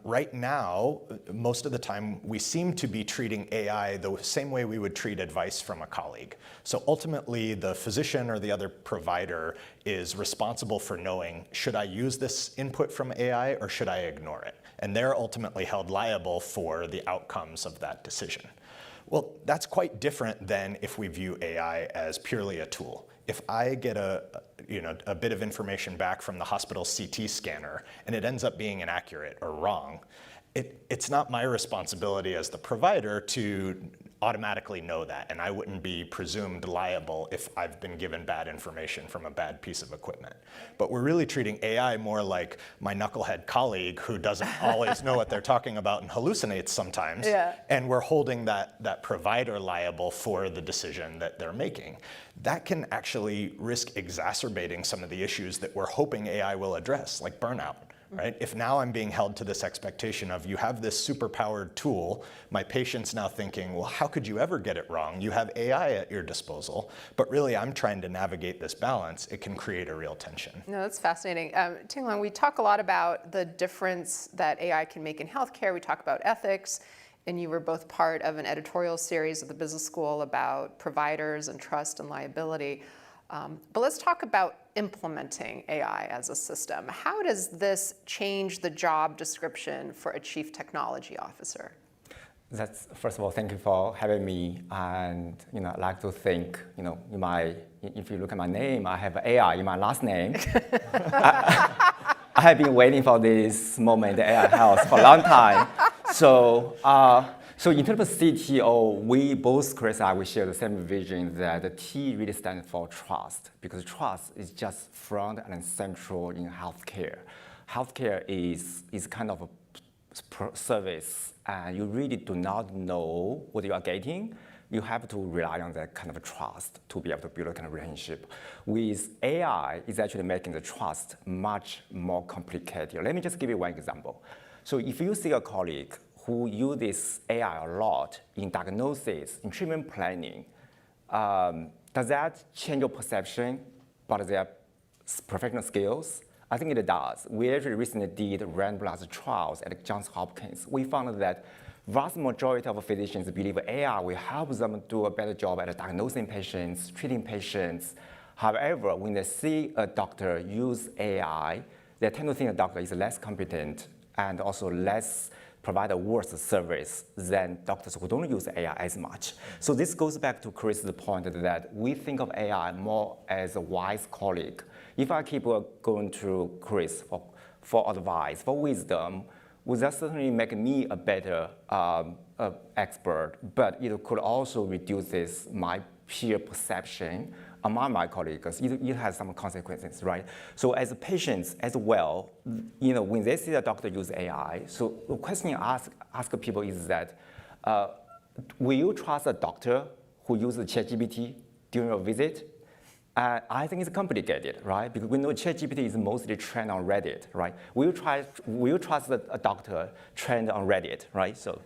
Right now, most of the time, we seem to be treating AI the same way we would treat advice from a colleague. So ultimately, the physician or the other provider is responsible for knowing, should I use this input from AI or should I ignore it? And they're ultimately held liable for the outcomes of that decision. Well, that's quite different than if we view AI as purely a tool. If I get a bit of information back from the hospital CT scanner and it ends up being inaccurate or wrong, it's not my responsibility as the provider to automatically know that, and I wouldn't be presumed liable if I've been given bad information from a bad piece of equipment. But we're really treating AI more like my knucklehead colleague who doesn't always know what they're talking about and hallucinates sometimes, and we're holding that provider liable for the decision that they're making. That can actually risk exacerbating some of the issues that we're hoping AI will address, like burnout. Right? If now I'm being held to this expectation of you have this superpowered tool, my patient's now thinking, well, how could you ever get it wrong? You have AI at your disposal, but really I'm trying to navigate this balance. It can create a real tension. No, that's fascinating. Ting-Long, we talk a lot about the difference that AI can make in healthcare. We talk about ethics, and you were both part of an editorial series at the Business School about providers and trust and liability. But let's talk about implementing AI as a system. How does this change the job description for a chief technology officer? First of all, thank you for having me. And I'd like to thank, if you look at my name, I have AI in my last name. I have been waiting for this moment in AI health for a long time. So in terms of CTO, we both, Chris and I, we share the same vision that the T really stands for trust, because trust is just front and central in healthcare. Healthcare is kind of a service, and you really do not know what you are getting. You have to rely on that kind of trust to be able to build a kind of relationship. With AI, it's actually making the trust much more complicated. Let me just give you one example. So if you see a colleague who uses AI a lot in diagnosis, in treatment planning, does that change your perception about their professional skills? I think it does. We actually recently did randomized trials at Johns Hopkins. We found that vast majority of physicians believe AI will help them do a better job at diagnosing patients, treating patients. However, when they see a doctor use AI, they tend to think the doctor is less competent and also provide a worse service than doctors who don't use AI as much. So this goes back to Chris's point that we think of AI more as a wise colleague. If I keep going to Chris for advice, for wisdom, would that certainly make me a better expert, but it could also reduce my peer perception among my colleagues, it has some consequences, right? So as patients as well, when they see the doctor use AI, so the question I ask people is that, will you trust a doctor who uses ChatGPT during a visit? I think it's complicated, right? Because we know ChatGPT is mostly trained on Reddit, right? Will you trust a doctor trained on Reddit, right? So.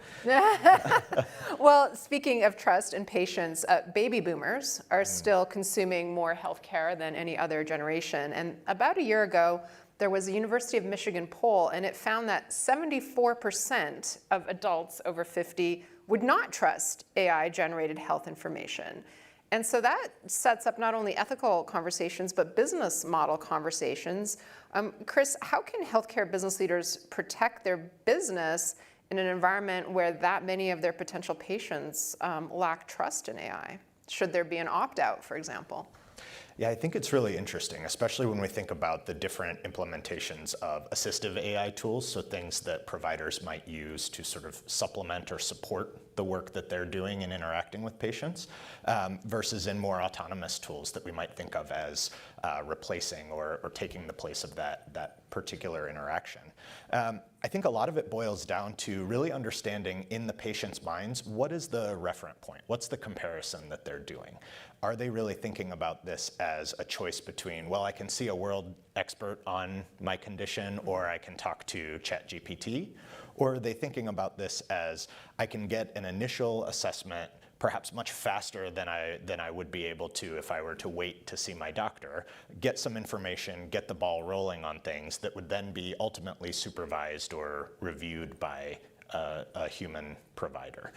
Well, speaking of trust and patience, baby boomers are still consuming more healthcare than any other generation. And about a year ago, there was a University of Michigan poll, and it found that 74% of adults over 50 would not trust AI-generated health information. And so that sets up not only ethical conversations, but business model conversations. Chris, how can healthcare business leaders protect their business in an environment where that many of their potential patients lack trust in AI? Should there be an opt-out, for example? Yeah, I think it's really interesting, especially when we think about the different implementations of assistive AI tools, so things that providers might use to sort of supplement or support the work that they're doing in interacting with patients, versus in more autonomous tools that we might think of as replacing or taking the place of that particular interaction. I think a lot of it boils down to really understanding in the patient's minds, what is the referent point? What's the comparison that they're doing? Are they really thinking about this as a choice between, well, I can see a world expert on my condition, or I can talk to ChatGPT? Or are they thinking about this as, I can get an initial assessment perhaps much faster than I would be able to if I were to wait to see my doctor, get some information, get the ball rolling on things that would then be ultimately supervised or reviewed by a human provider.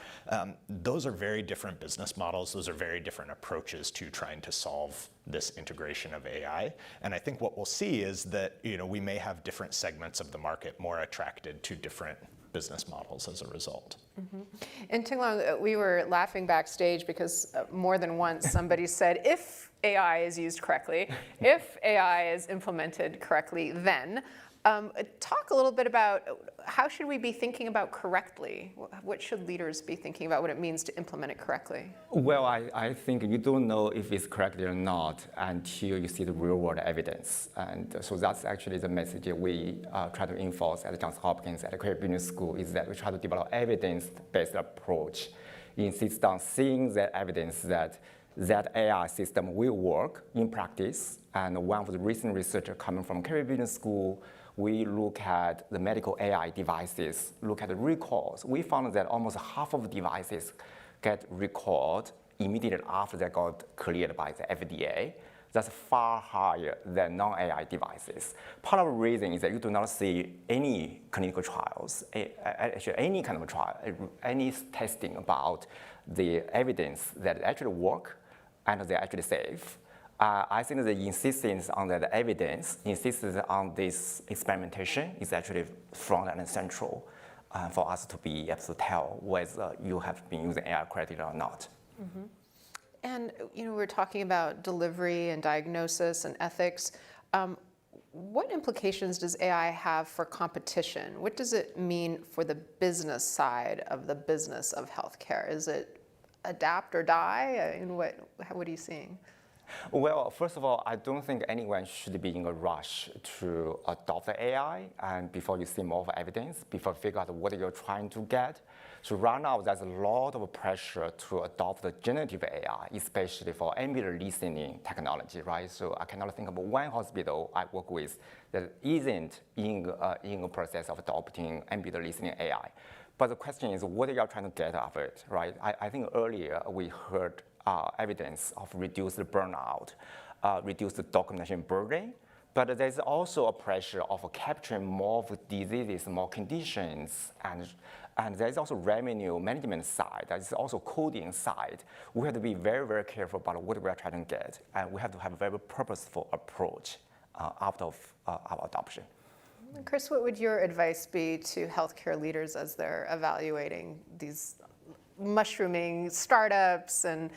Those are very different business models. Those are very different approaches to trying to solve this integration of AI. And I think what we'll see is that we may have different segments of the market more attracted to different business models as a result. Mm-hmm. And Ting-Long, we were laughing backstage because more than once somebody said, if AI is used correctly, if AI is implemented correctly, then. Talk a little bit about how should we be thinking about correctly? What should leaders be thinking about what it means to implement it correctly? Well, I think you don't know if it's correctly or not until you see the real-world evidence. And so that's actually the message we try to enforce at Johns Hopkins at the Career Business School, is that we try to develop evidence-based approach. Insist on seeing the evidence that AI system will work in practice. And one of the recent research coming from Career Business School, we look at the medical AI devices, look at the recalls. We found that almost half of the devices get recalled immediately after they got cleared by the FDA. That's far higher than non-AI devices. Part of the reason is that you do not see any clinical trials, actually any kind of trial, any testing about the evidence that actually work and they're actually safe. I think the insistence on that evidence, insistence on this experimentation is actually front and central for us to be able to tell whether you have been using AI correctly or not. Mm-hmm. And we're talking about delivery and diagnosis and ethics. What implications does AI have for competition? What does it mean for the business side of the business of healthcare? Is it adapt or die? What are you seeing? Well, first of all, I don't think anyone should be in a rush to adopt the AI and before you see more of evidence, before you figure out what you're trying to get. So right now, there's a lot of pressure to adopt the generative AI, especially for ambient listening technology, right? So I cannot think of one hospital I work with that isn't in a process of adopting ambient listening AI. But the question is, what are you trying to get out of it, right? I think earlier we heard evidence of reduced burnout, reduced documentation burden, but there's also a pressure of capturing more of diseases, more conditions, and there's also revenue management side, there's also coding side. We have to be very, very careful about what we are trying to get, and we have to have a very purposeful approach out of our adoption. Chris, what would your advice be to healthcare leaders as they're evaluating these mushrooming startups and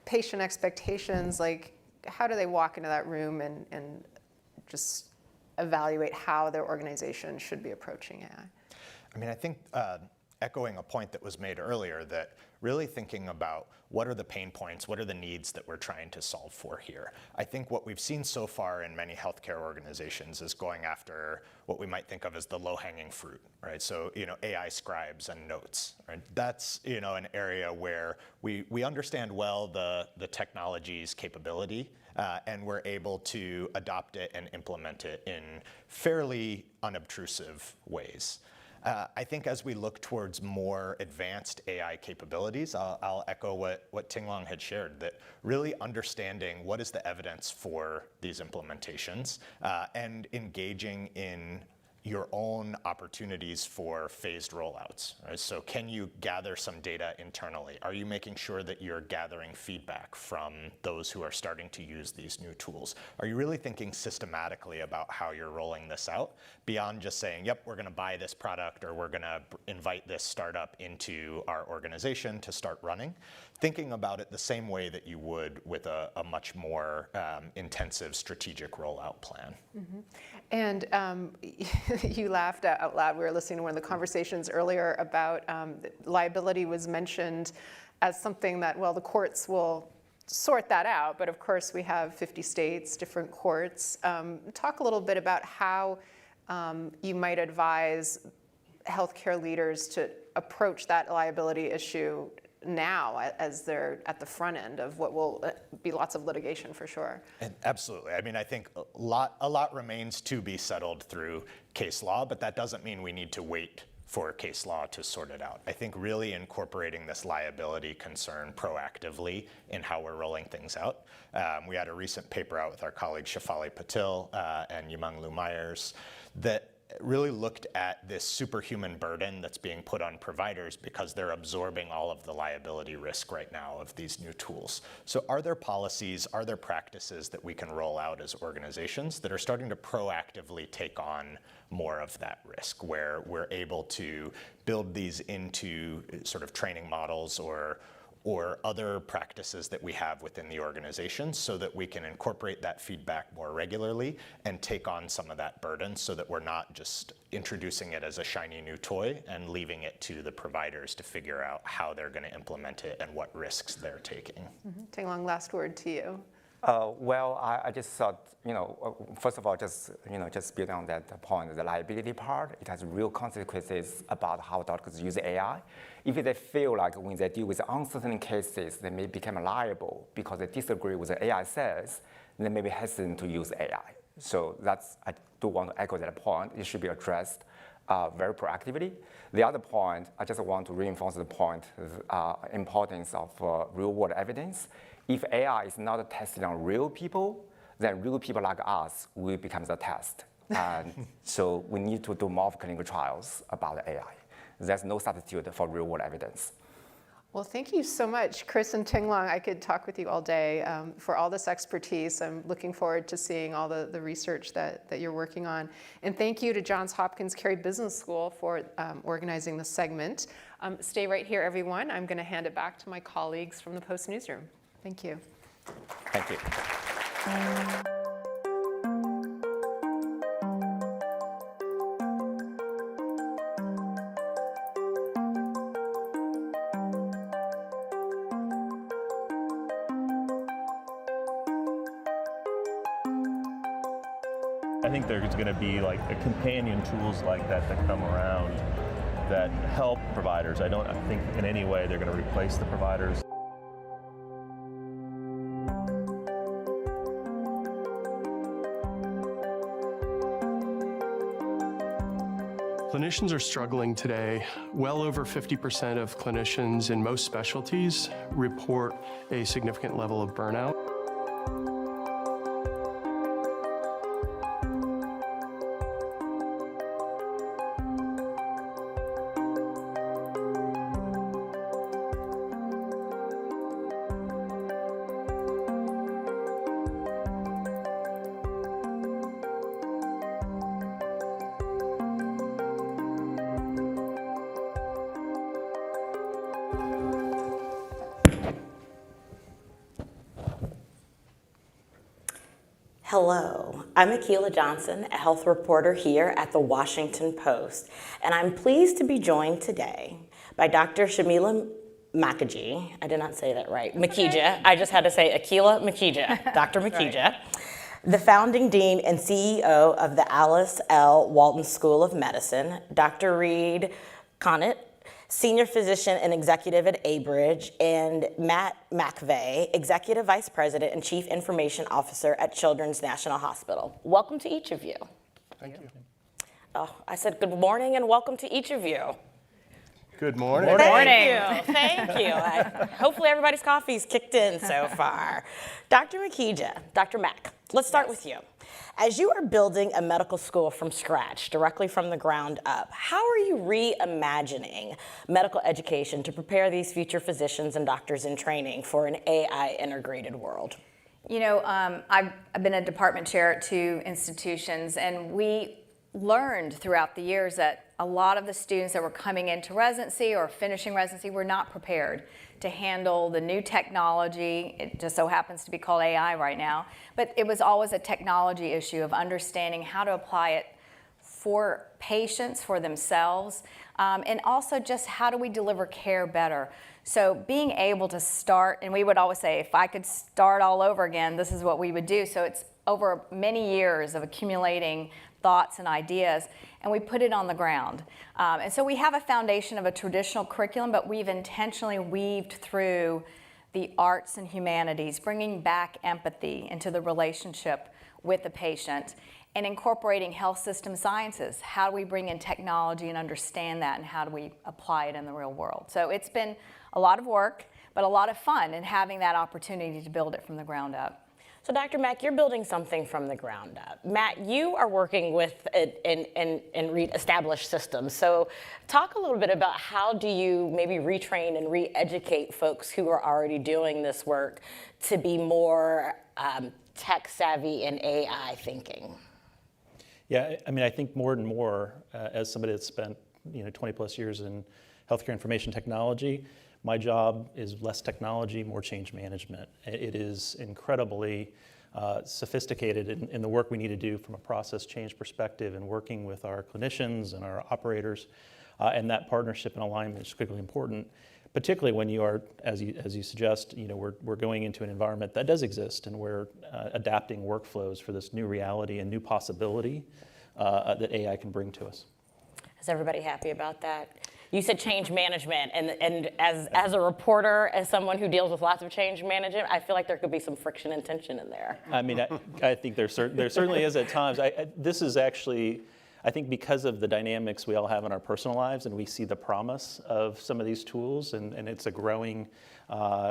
patient expectations? Like, how do they walk into that room and just evaluate how their organization should be approaching AI? I mean, I think echoing a point that was made earlier, that really thinking about what are the pain points, what are the needs that we're trying to solve for here. I think what we've seen so far in many healthcare organizations is going after what we might think of as the low-hanging fruit, right? So, AI scribes and notes, right? That's, an area where we understand well the technology's capability, and we're able to adopt it and implement it in fairly unobtrusive ways. I think as we look towards more advanced AI capabilities, I'll echo what Ting-Long had shared, that really understanding what is the evidence for these implementations and engaging in your own opportunities for phased rollouts, right? So can you gather some data internally? Are you making sure that you're gathering feedback from those who are starting to use these new tools? Are you really thinking systematically about how you're rolling this out beyond just saying, yep, we're gonna buy this product or we're gonna invite this startup into our organization to start running? Thinking about it the same way that you would with a much more intensive strategic rollout plan. Mm-hmm. And you laughed out loud. We were listening to one of the conversations earlier about liability was mentioned as something that, well, the courts will sort that out, but of course we have 50 states, different courts. Talk a little bit about how you might advise healthcare leaders to approach that liability issue now as they're at the front end of what will be lots of litigation for sure. And absolutely. I mean, I think a lot remains to be settled through case law, but that doesn't mean we need to wait for case law to sort it out. I think really incorporating this liability concern proactively in how we're rolling things out. We had a recent paper out with our colleague Shefali Patil and Yimeng Myers that really looked at this superhuman burden that's being put on providers because they're absorbing all of the liability risk right now of these new tools. So are there policies, are there practices that we can roll out as organizations that are starting to proactively take on more of that risk, where we're able to build these into sort of training models or other practices that we have within the organization so that we can incorporate that feedback more regularly and take on some of that burden so that we're not just introducing it as a shiny new toy and leaving it to the providers to figure out how they're going to implement it and what risks they're taking. Mm-hmm. Ting-Long, last word to you. Well, I just thought, first of all, just build on that point, the liability part, it has real consequences about how doctors use AI. If they feel like when they deal with uncertain cases, they may become liable because they disagree with what the AI says, they may be hesitant to use AI. So I do want to echo that point. It should be addressed very proactively. The other point, I just want to reinforce the point, importance of real-world evidence. If AI is not tested on real people, then real people like us will become the test. And so we need to do more clinical trials about AI. There's no substitute for real-world evidence. Well, thank you so much, Chris and Ting-Long. I could talk with you all day for all this expertise. I'm looking forward to seeing all the research that you're working on. And thank you to Johns Hopkins Carey Business School for organizing this segment. Stay right here, everyone. I'm going to hand it back to my colleagues from the Post Newsroom. Thank you. Thank you. I think there's going to be like a companion tools like that come around that help providers. I don't think in any way they're going to replace the providers. Clinicians are struggling today. Well over 50% of clinicians in most specialties report a significant level of burnout. Hello, I'm Akilah Johnson, a health reporter here at the Washington Post, and I'm pleased to be joined today by Dr. Shamila Makija. I did not say that right. Makija. I just had to say Akilah Makija, Dr. Makija, the founding dean and CEO of the Alice L. Walton School of Medicine, Dr. Reed Conant, senior physician and executive at Abridge, and Matt McVeigh, executive vice president and chief information officer at Children's National Hospital. Welcome to each of you. Thank you. Oh, I said good morning and welcome to each of you. Good morning. Thank you. Thank you. Hopefully everybody's coffee's kicked in so far. Dr. Makija, Dr. Mack, let's start with you. As you are building a medical school from scratch, directly from the ground up, how are you reimagining medical education to prepare these future physicians and doctors in training for an AI integrated world? You know, I've been a department chair at 2 institutions, and we learned throughout the years that a lot of the students that were coming into residency or finishing residency were not prepared to handle the new technology. It just so happens to be called AI right now, but it was always a technology issue of understanding how to apply it for patients, for themselves, and also just how do we deliver care better. So being able to start, and we would always say, if I could start all over again, this is what we would do. So it's over many years of accumulating thoughts and ideas, and we put it on the ground. And so we have a foundation of a traditional curriculum, but we've intentionally weaved through the arts and humanities, bringing back empathy into the relationship with the patient, and incorporating health system sciences. How do we bring in technology and understand that, and how do we apply it in the real world? So it's been a lot of work, but a lot of fun in having that opportunity to build it from the ground up. So Dr. Mack, you're building something from the ground up. Matt, you are working with established systems. So talk a little bit about how do you maybe retrain and re-educate folks who are already doing this work to be more tech savvy and AI thinking? Yeah, I mean, I think more and more, as somebody that's spent 20 plus years in healthcare information technology, my job is less technology, more change management. It is incredibly sophisticated in the work we need to do from a process change perspective and working with our clinicians and our operators. And that partnership and alignment is critically important, particularly when you are, as you suggest, we're going into an environment that does exist, and we're adapting workflows for this new reality and new possibility that AI can bring to us. Is everybody happy about that? You said change management, and as a reporter, as someone who deals with lots of change management, I feel like there could be some friction and tension in there. I mean, I think there certainly is at times. This is actually, I think, because of the dynamics we all have in our personal lives, and we see the promise of some of these tools, and it's a growing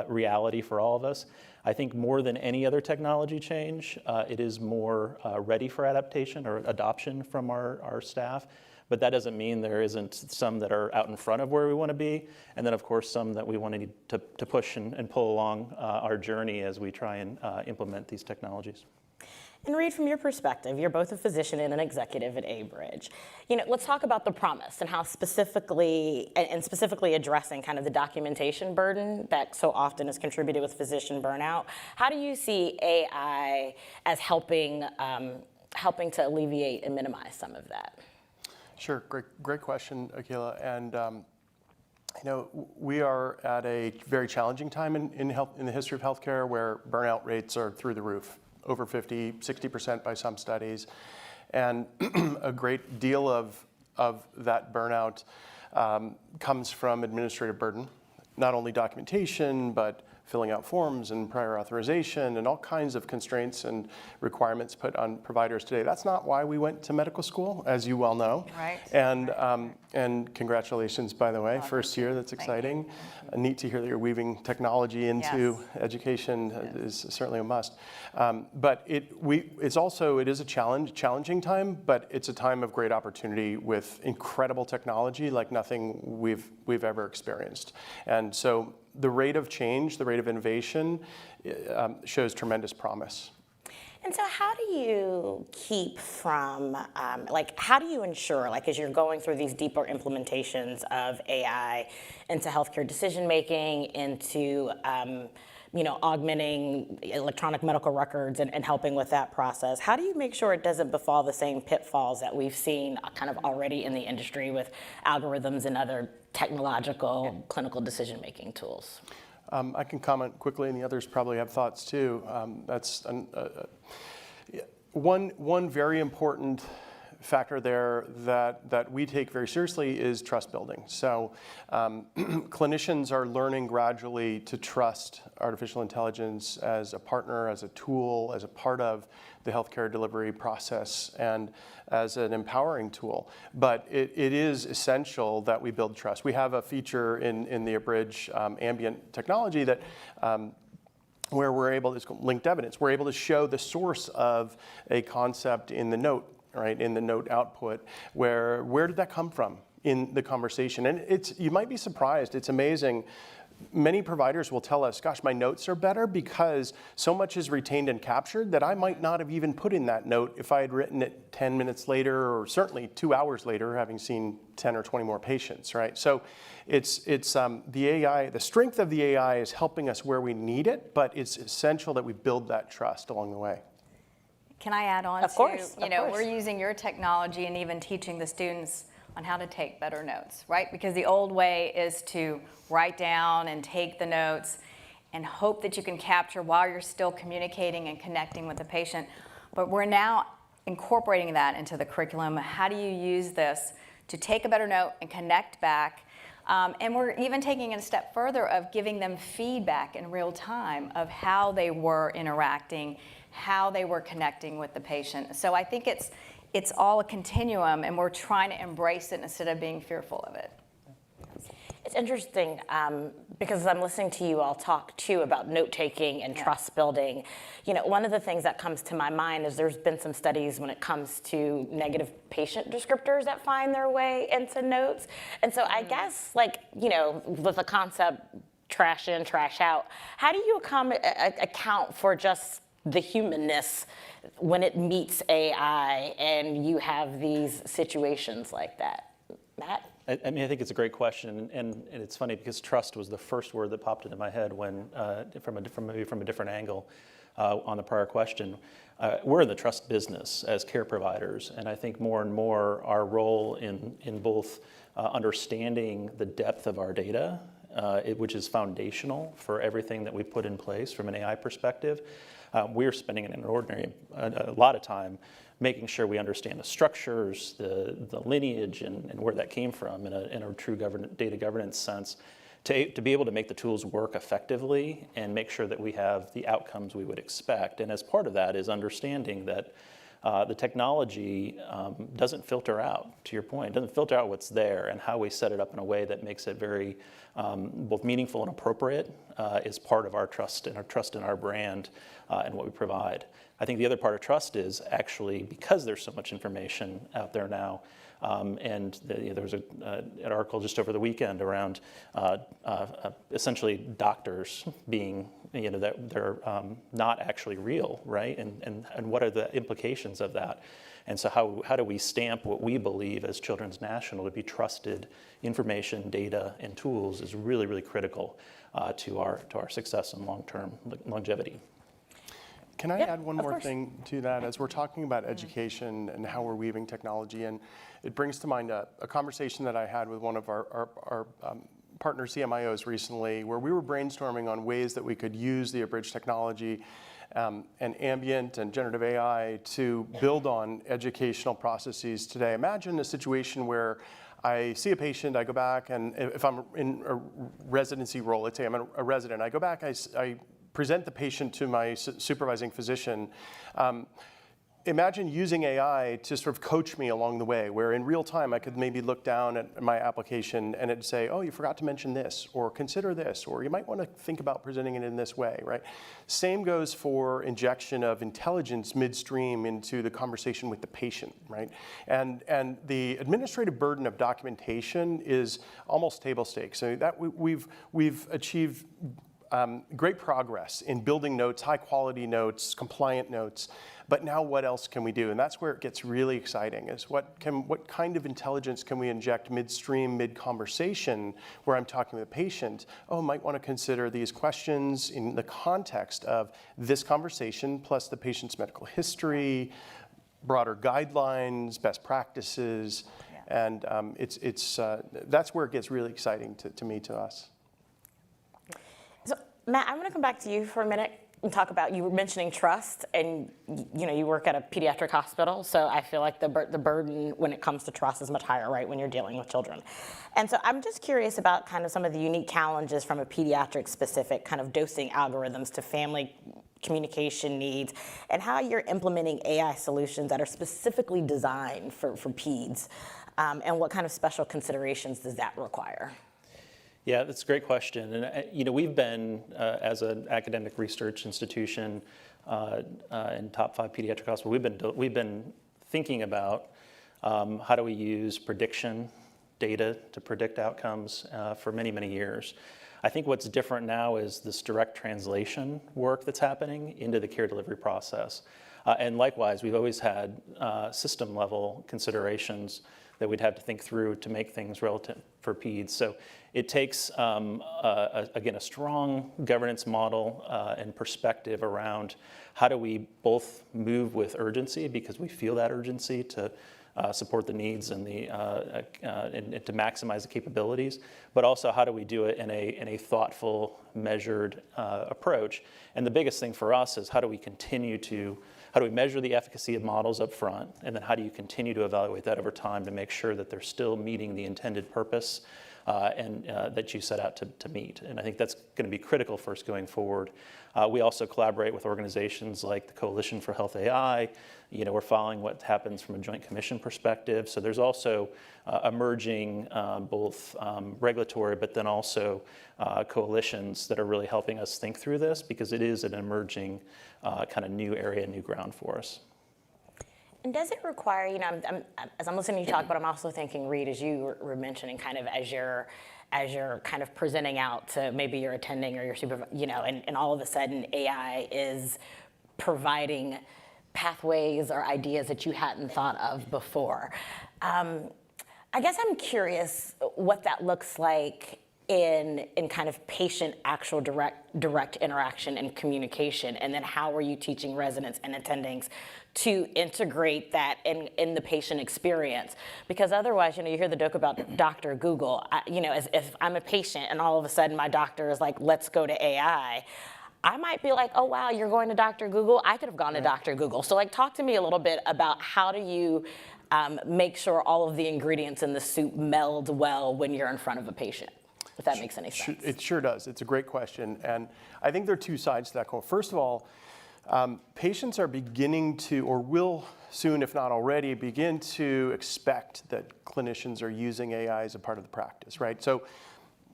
reality for all of us. I think more than any other technology change, it is more ready for adaptation or adoption from our staff. But that doesn't mean there isn't some that are out in front of where we want to be, and then of course some that we want to need to push and pull along our journey as we try and implement these technologies. And Reed, from your perspective, you're both a physician and an executive at Abridge. Let's talk about the promise and how specifically addressing kind of the documentation burden that so often is contributed with physician burnout. How do you see AI as helping to alleviate and minimize some of that? Sure, great question, Akilah. And we are at a very challenging time in the history of healthcare, where burnout rates are through the roof, over 50, 60% by some studies, and a great deal of that burnout comes from administrative burden, not only documentation, but filling out forms and prior authorization and all kinds of constraints and requirements put on providers today. That's not why we went to medical school, as you well know. Right. And congratulations, by the way, first year. That's exciting. Neat to hear that you're weaving technology into education is certainly a must. But it is a challenging time, but it's a time of great opportunity with incredible technology like nothing we've ever experienced. And so the rate of change, the rate of innovation shows tremendous promise. And so how do you keep from, how do you ensure, as you're going through these deeper implementations of AI into healthcare decision-making, into augmenting electronic medical records and helping with that process. How do you make sure it doesn't befall the same pitfalls that we've seen kind of already in the industry with algorithms and other technological clinical decision-making tools? I can comment quickly, and the others probably have thoughts too. One very important factor there that we take very seriously is trust building. So clinicians are learning gradually to trust artificial intelligence as a partner, as a tool, as a part of the healthcare delivery process, and as an empowering tool. But it is essential that we build trust. We have a feature in the Abridge ambient technology that where we're able, it's called linked evidence. We're able to show the source of a concept in the note, right, in the note output, where did that come from in the conversation? And you might be surprised, it's amazing. Many providers will tell us, gosh, my notes are better because so much is retained and captured that I might not have even put in that note if I had written it 10 minutes later, or certainly 2 hours later, having seen 10 or 20 more patients, right? So it's the AI, the strength of the AI is helping us where we need it, but it's essential that we build that trust along the way. Can I add on? Of course. We're using your technology and even teaching the students on how to take better notes, right? Because the old way is to write down and take the notes and hope that you can capture while you're still communicating and connecting with the patient. But we're now incorporating that into the curriculum. How do you use this to take a better note and connect back? And we're even taking it a step further of giving them feedback in real time of how they were interacting, how they were connecting with the patient. So I think it's all a continuum, and we're trying to embrace it instead of being fearful of it. It's interesting because I'm listening to you all talk too about note-taking and trust building. One of the things that comes to my mind is there's been some studies when it comes to negative patient descriptors that find their way into notes. And so I guess, with the concept trash in, trash out, how do you account for just the humanness when it meets AI and you have these situations like that? Matt? I mean, I think it's a great question, and it's funny because trust was the first word that popped into my head when, from a different angle on the prior question. We're in the trust business as care providers, and I think more and more our role in both understanding the depth of our data, which is foundational for everything that we put in place from an AI perspective. We're spending a lot of time making sure we understand the structures, the lineage, and where that came from in a true data governance sense, to be able to make the tools work effectively and make sure that we have the outcomes we would expect. And as part of that is understanding that the technology doesn't filter out, to your point, it doesn't filter out what's there, and how we set it up in a way that makes it very both meaningful and appropriate is part of our trust and our brand and what we provide. I think the other part of trust is actually, because there's so much information out there now, and there was an article just over the weekend around essentially doctors being, that they're not actually real, right? And what are the implications of that? And so how do we stamp what we believe as Children's National to be trusted information, data, and tools is really, really critical to our success and long-term longevity. Can I add one more thing to that? As we're talking about education and how we're weaving technology in, it brings to mind a conversation that I had with one of our partner CMIOs recently, where we were brainstorming on ways that we could use the Abridge technology and ambient and generative AI to build on educational processes today. Imagine a situation where I see a patient, I go back, and if I'm in a residency role, let's say I'm a resident, I go back, I present the patient to my supervising physician. Imagine using AI to sort of coach me along the way, where in real time I could maybe look down at my application and it'd say, oh, you forgot to mention this, or consider this, or you might want to think about presenting it in this way, right? Same goes for injection of intelligence midstream into the conversation with the patient, right? And the administrative burden of documentation is almost table stakes. So that we've achieved great progress in building notes, high quality notes, compliant notes. But now what else can we do? And that's where it gets really exciting, is what kind of intelligence can we inject midstream, mid-conversation, where I'm talking with a patient, might want to consider these questions in the context of this conversation, plus the patient's medical history, broader guidelines, best practices, and that's where it gets really exciting to me, to us. So Matt, I want to come back to you for a minute and talk about, you were mentioning trust, and you work at a pediatric hospital, so I feel like the burden when it comes to trust is much higher, right, when you're dealing with children. And so I'm just curious about kind of some of the unique challenges from a pediatric specific kind of dosing algorithms to family communication needs, and how you're implementing AI solutions that are specifically designed for peds, and what kind of special considerations does that require? Yeah, that's a great question. And we've been, as an academic research institution in top 5 pediatric hospital, we've been thinking about how do we use prediction data to predict outcomes for many, many years. I think what's different now is this direct translation work that's happening into the care delivery process. And likewise, we've always had system level considerations that we'd have to think through to make things relative for peds. So it takes, again, a strong governance model and perspective around how do we both move with urgency, because we feel that urgency to support the needs and to maximize the capabilities, but also how do we do it in a thoughtful, measured approach. And the biggest thing for us is how do we measure the efficacy of models up front, and then how do you continue to evaluate that over time to make sure that they're still meeting the intended purpose and that you set out to meet. And I think that's going to be critical for us going forward. We also collaborate with organizations like the Coalition for Health AI. We're following what happens from a Joint Commission perspective. So there's also emerging both regulatory, but then also coalitions that are really helping us think through this, because it is an emerging kind of new area, new ground for us. And does it require, as I'm listening to you talk, but I'm also thinking, Reed, as you were mentioning, kind of as you're kind of presenting out to maybe your attending or your supervisor, and all of a sudden AI is providing pathways or ideas that you hadn't thought of before. I guess I'm curious what that looks like in kind of patient actual direct interaction and communication, and then how are you teaching residents and attendings to integrate that in the patient experience? Because otherwise, you hear the joke about Dr. Google. As if I'm a patient and all of a sudden my doctor is like, let's go to AI, I might be like, oh wow, you're going to Dr. Google? I could have gone to Dr. Google. So talk to me a little bit about how do you make sure all of the ingredients in the soup meld well when you're in front of a patient, if that makes any sense. It sure does. It's a great question. And I think there are two sides to that coin. First of all, patients are beginning to, or will soon, if not already, begin to expect that clinicians are using AI as a part of the practice, right? So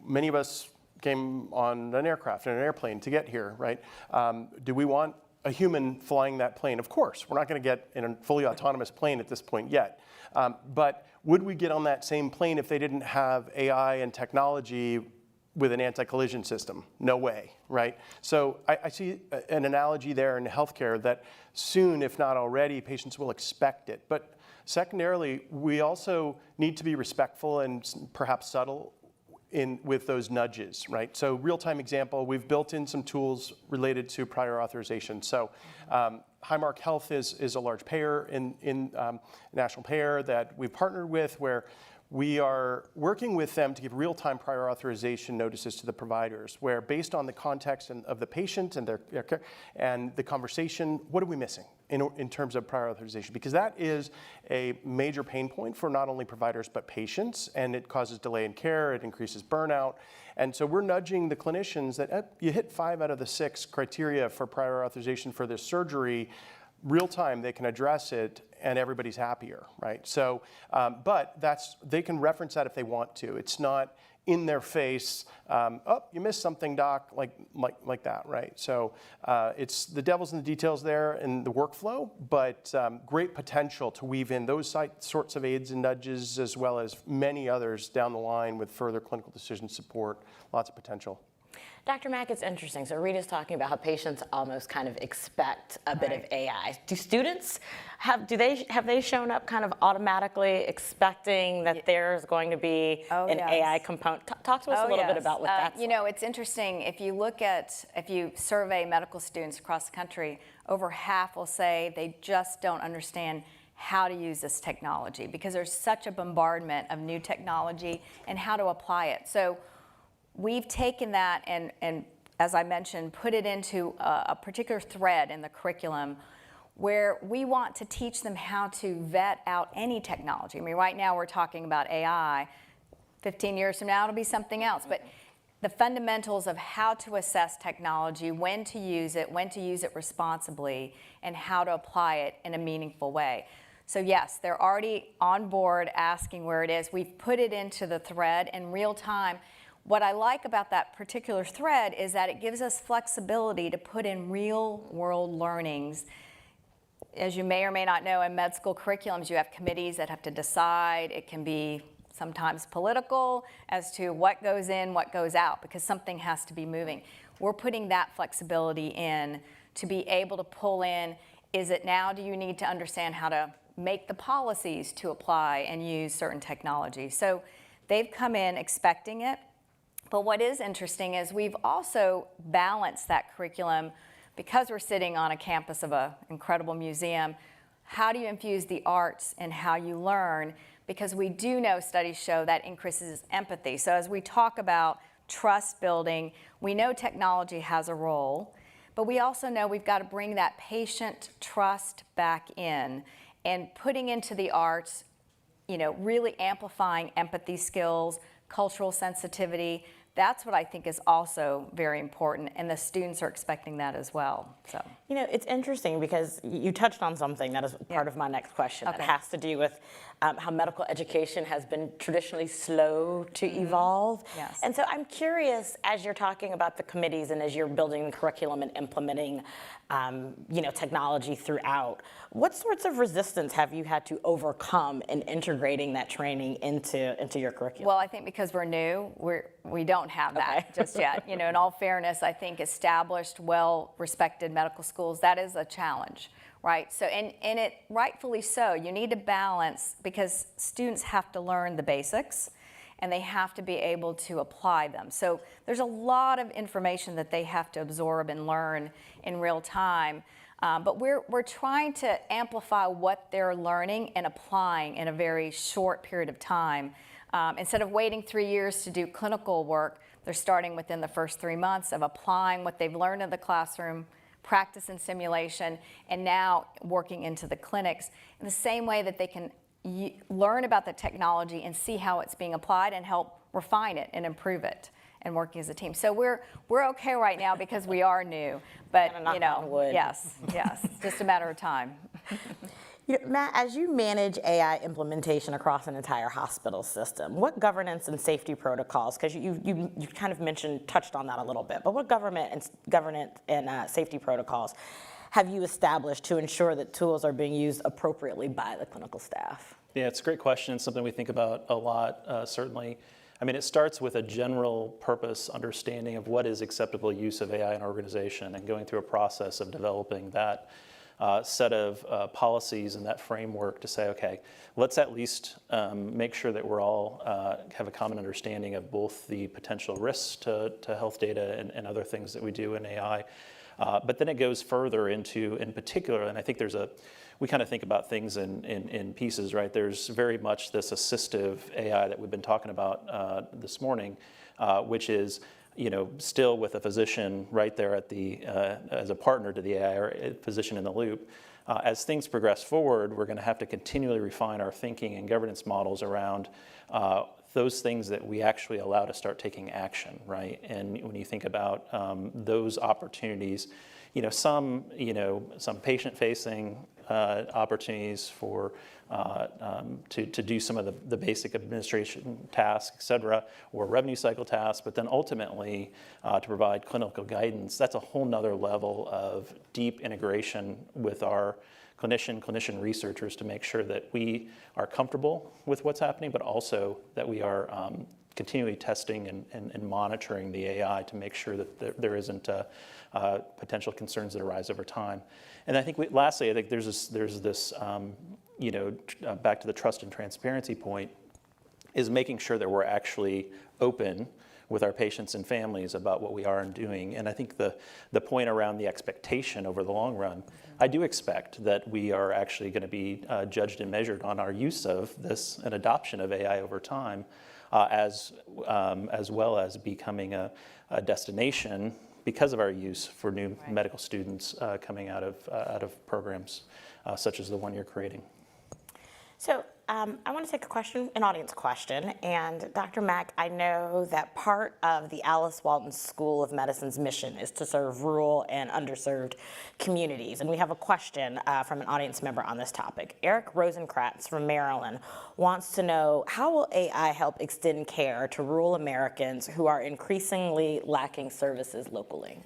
many of us came on an aircraft and an airplane to get here, right? Do we want a human flying that plane? Of course. We're not going to get in a fully autonomous plane at this point yet. But would we get on that same plane if they didn't have AI and technology with an anti-collision system? No way, right? So I see an analogy there in healthcare that soon, if not already, patients will expect it. But secondarily, we also need to be respectful and perhaps subtle with those nudges, right? So real-time example, we've built in some tools related to prior authorization. So Highmark Health is a large payer in national payer that we've partnered with, where we are working with them to give real-time prior authorization notices to the providers, where based on the context of the patient and their care and the conversation, what are we missing in terms of prior authorization? Because that is a major pain point for not only providers but patients, and it causes delay in care, it increases burnout. And so we're nudging the clinicians that you hit 5 out of the 6 criteria for prior authorization for this surgery, real time they can address it and everybody's happier, right? So, but they can reference that if they want to. It's not in their face, oh, you missed something, doc, like that, right? So it's the devil's in the details there in the workflow, but great potential to weave in those sorts of aids and nudges, as well as many others down the line with further clinical decision support, lots of potential. Dr. Mack, it's interesting. So Rita's talking about how patients almost kind of expect a bit of AI. Do students have they shown up kind of automatically expecting that there's going to be an AI component? Talk to us a little bit about what that's You know, it's interesting. If you survey medical students across the country, over half will say they just don't understand how to use this technology because there's such a bombardment of new technology and how to apply it. So we've taken that and as I mentioned, put it into a particular thread in the curriculum where we want to teach them how to vet out any technology. I mean, right now we're talking about AI. 15 years from now, it'll be something else. But the fundamentals of how to assess technology, when to use it responsibly, and how to apply it in a meaningful way. So yes, they're already on board asking where it is. We've put it into the thread in real time. What I like about that particular thread is that it gives us flexibility to put in real world learnings. As you may or may not know, in med school curriculums, you have committees that have to decide. It can be sometimes political as to what goes in, what goes out, because something has to be moving. We're putting that flexibility in to be able to pull in, is it now, do you need to understand how to make the policies to apply and use certain technology? So they've come in expecting it. But what is interesting is we've also balanced that curriculum because we're sitting on a campus of an incredible museum. How do you infuse the arts in how you learn? Because we do know studies show that increases empathy. So as we talk about trust building, we know technology has a role, but we also know we've got to bring that patient trust back in and putting into the arts, you know, really amplifying empathy skills, cultural sensitivity. That's what I think is also very important, and the students are expecting that as well. So, you know, it's interesting because you touched on something that is part of my next question that has to do with how medical education has been traditionally slow to evolve. Yes. And so I'm curious, as you're talking about the committees and as you're building the curriculum and implementing, you know, technology throughout, what sorts of resistance have you had to overcome in integrating that training into your curriculum? Well, I think because we're new, we don't have that just yet. You know, in all fairness, I think established, well-respected medical schools, that is a challenge, right? So, and it rightfully so. You need to balance because students have to learn the basics and they have to be able to apply them. So there's a lot of information that they have to absorb and learn in real time. But we're trying to amplify what they're learning and applying in a very short period of time. Instead of waiting 3 years to do clinical work, they're starting within the first 3 months of applying what they've learned in the classroom, practice and simulation, and now working into the clinics in the same way that they can learn about the technology and see how it's being applied and help refine it and improve it and working as a team. So we're okay right now because we are new, but you know, yes, it's just a matter of time. You know, Matt, as you manage AI implementation across an entire hospital system, what governance and safety protocols, because you kind of touched on that a little bit, but what governance and safety protocols have you established to ensure that tools are being used appropriately by the clinical staff? Yeah, it's a great question. It's something we think about a lot, certainly. I mean, it starts with a general purpose understanding of what is acceptable use of AI in an organization and going through a process of developing that set of policies and that framework to say, okay, let's at least make sure that we're all have a common understanding of both the potential risks to health data and other things that we do in AI. But then it goes further into, in particular, and I think we kind of think about things in pieces, right? There's very much this assistive AI that we've been talking about this morning, which is, you know, still with a physician right there at the as a partner to the AI or a physician in the loop. As things progress forward, we're going to have to continually refine our thinking and governance models around those things that we actually allow to start taking action, right? And when you think about those opportunities, you know, some patient-facing opportunities for to do some of the basic administration tasks, et cetera, or revenue cycle tasks, but then ultimately to provide clinical guidance. That's a whole nother level of deep integration with our clinician researchers to make sure that we are comfortable with what's happening, but also that we are continually testing and monitoring the AI to make sure that there isn't potential concerns that arise over time. And I think lastly, I think there's this back to the trust and transparency point, is making sure that we're actually open with our patients and families about what we are doing. And I think the point around the expectation over the long run, I do expect that we are actually going to be judged and measured on our use of this and adoption of AI over time, as well as becoming a destination because of our use for new medical students coming out of programs such as the one you're creating. So I want to take an audience question. And Dr. Mack, I know that part of the Alice Walton School of Medicine's mission is to serve rural and underserved communities. And we have a question from an audience member on this topic. Eric Rosenkratz from Maryland wants to know, how will AI help extend care to rural Americans who are increasingly lacking services locally?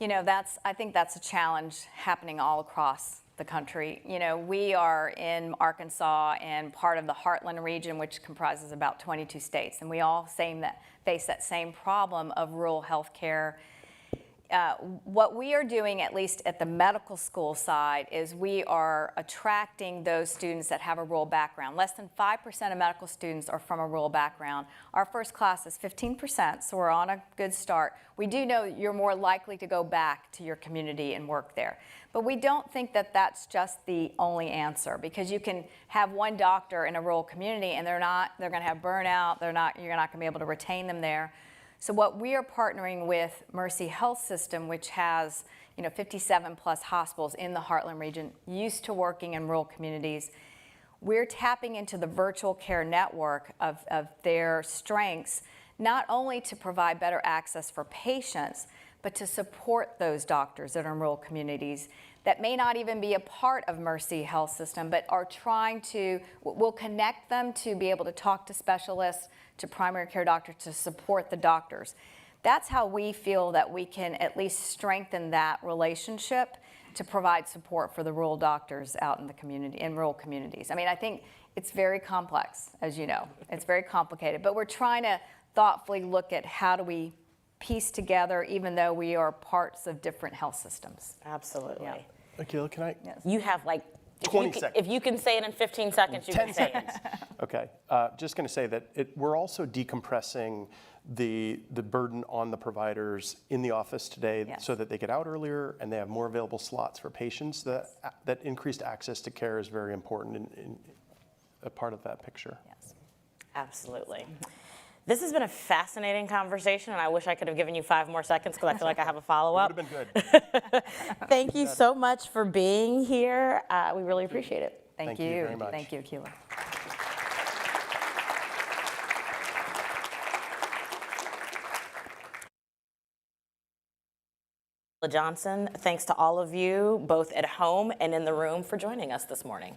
You know, I think that's a challenge happening all across the country. You know, we are in Arkansas and part of the Heartland region, which comprises about 22 states, and we all face that same problem of rural health care. What we are doing, at least at the medical school side, is we are attracting those students that have a rural background. Less than 5% of medical students are from a rural background. Our first class is 15%, so we're on a good start. We do know you're more likely to go back to your community and work there. But we don't think that that's just the only answer, because you can have one doctor in a rural community and they're going to have burnout, you're not going to be able to retain them there. So what we are partnering with Mercy Health System, which has 57 plus hospitals in the Heartland region, used to working in rural communities, we're tapping into the virtual care network of their strengths, not only to provide better access for patients, but to support those doctors that are in rural communities that may not even be a part of Mercy Health System, but are we'll connect them to be able to talk to specialists, to primary care doctors, to support the doctors. That's how we feel that we can at least strengthen that relationship to provide support for the rural doctors out in the community, in rural communities. I mean, I think it's very complex, as you know. It's very complicated, but we're trying to thoughtfully look at how do we piece together, even though we are parts of different health systems. Absolutely. Yeah. Akila, can I? Yes. You have like 20 seconds. If you can say it in 15 seconds, you can say it. Okay. Just going to say that we're also decompressing the burden on the providers in the office today, so that they get out earlier and they have more available slots for patients. That increased access to care is very important in a part of that picture. Yes, absolutely. This has been a fascinating conversation, and I wish I could have given you 5 more seconds because I feel like I have a follow-up. It would have been good. Thank you so much for being here. We really appreciate it. Thank you very much. Thank you, Akila. Johnson, thanks to all of you, both at home and in the room, for joining us this morning.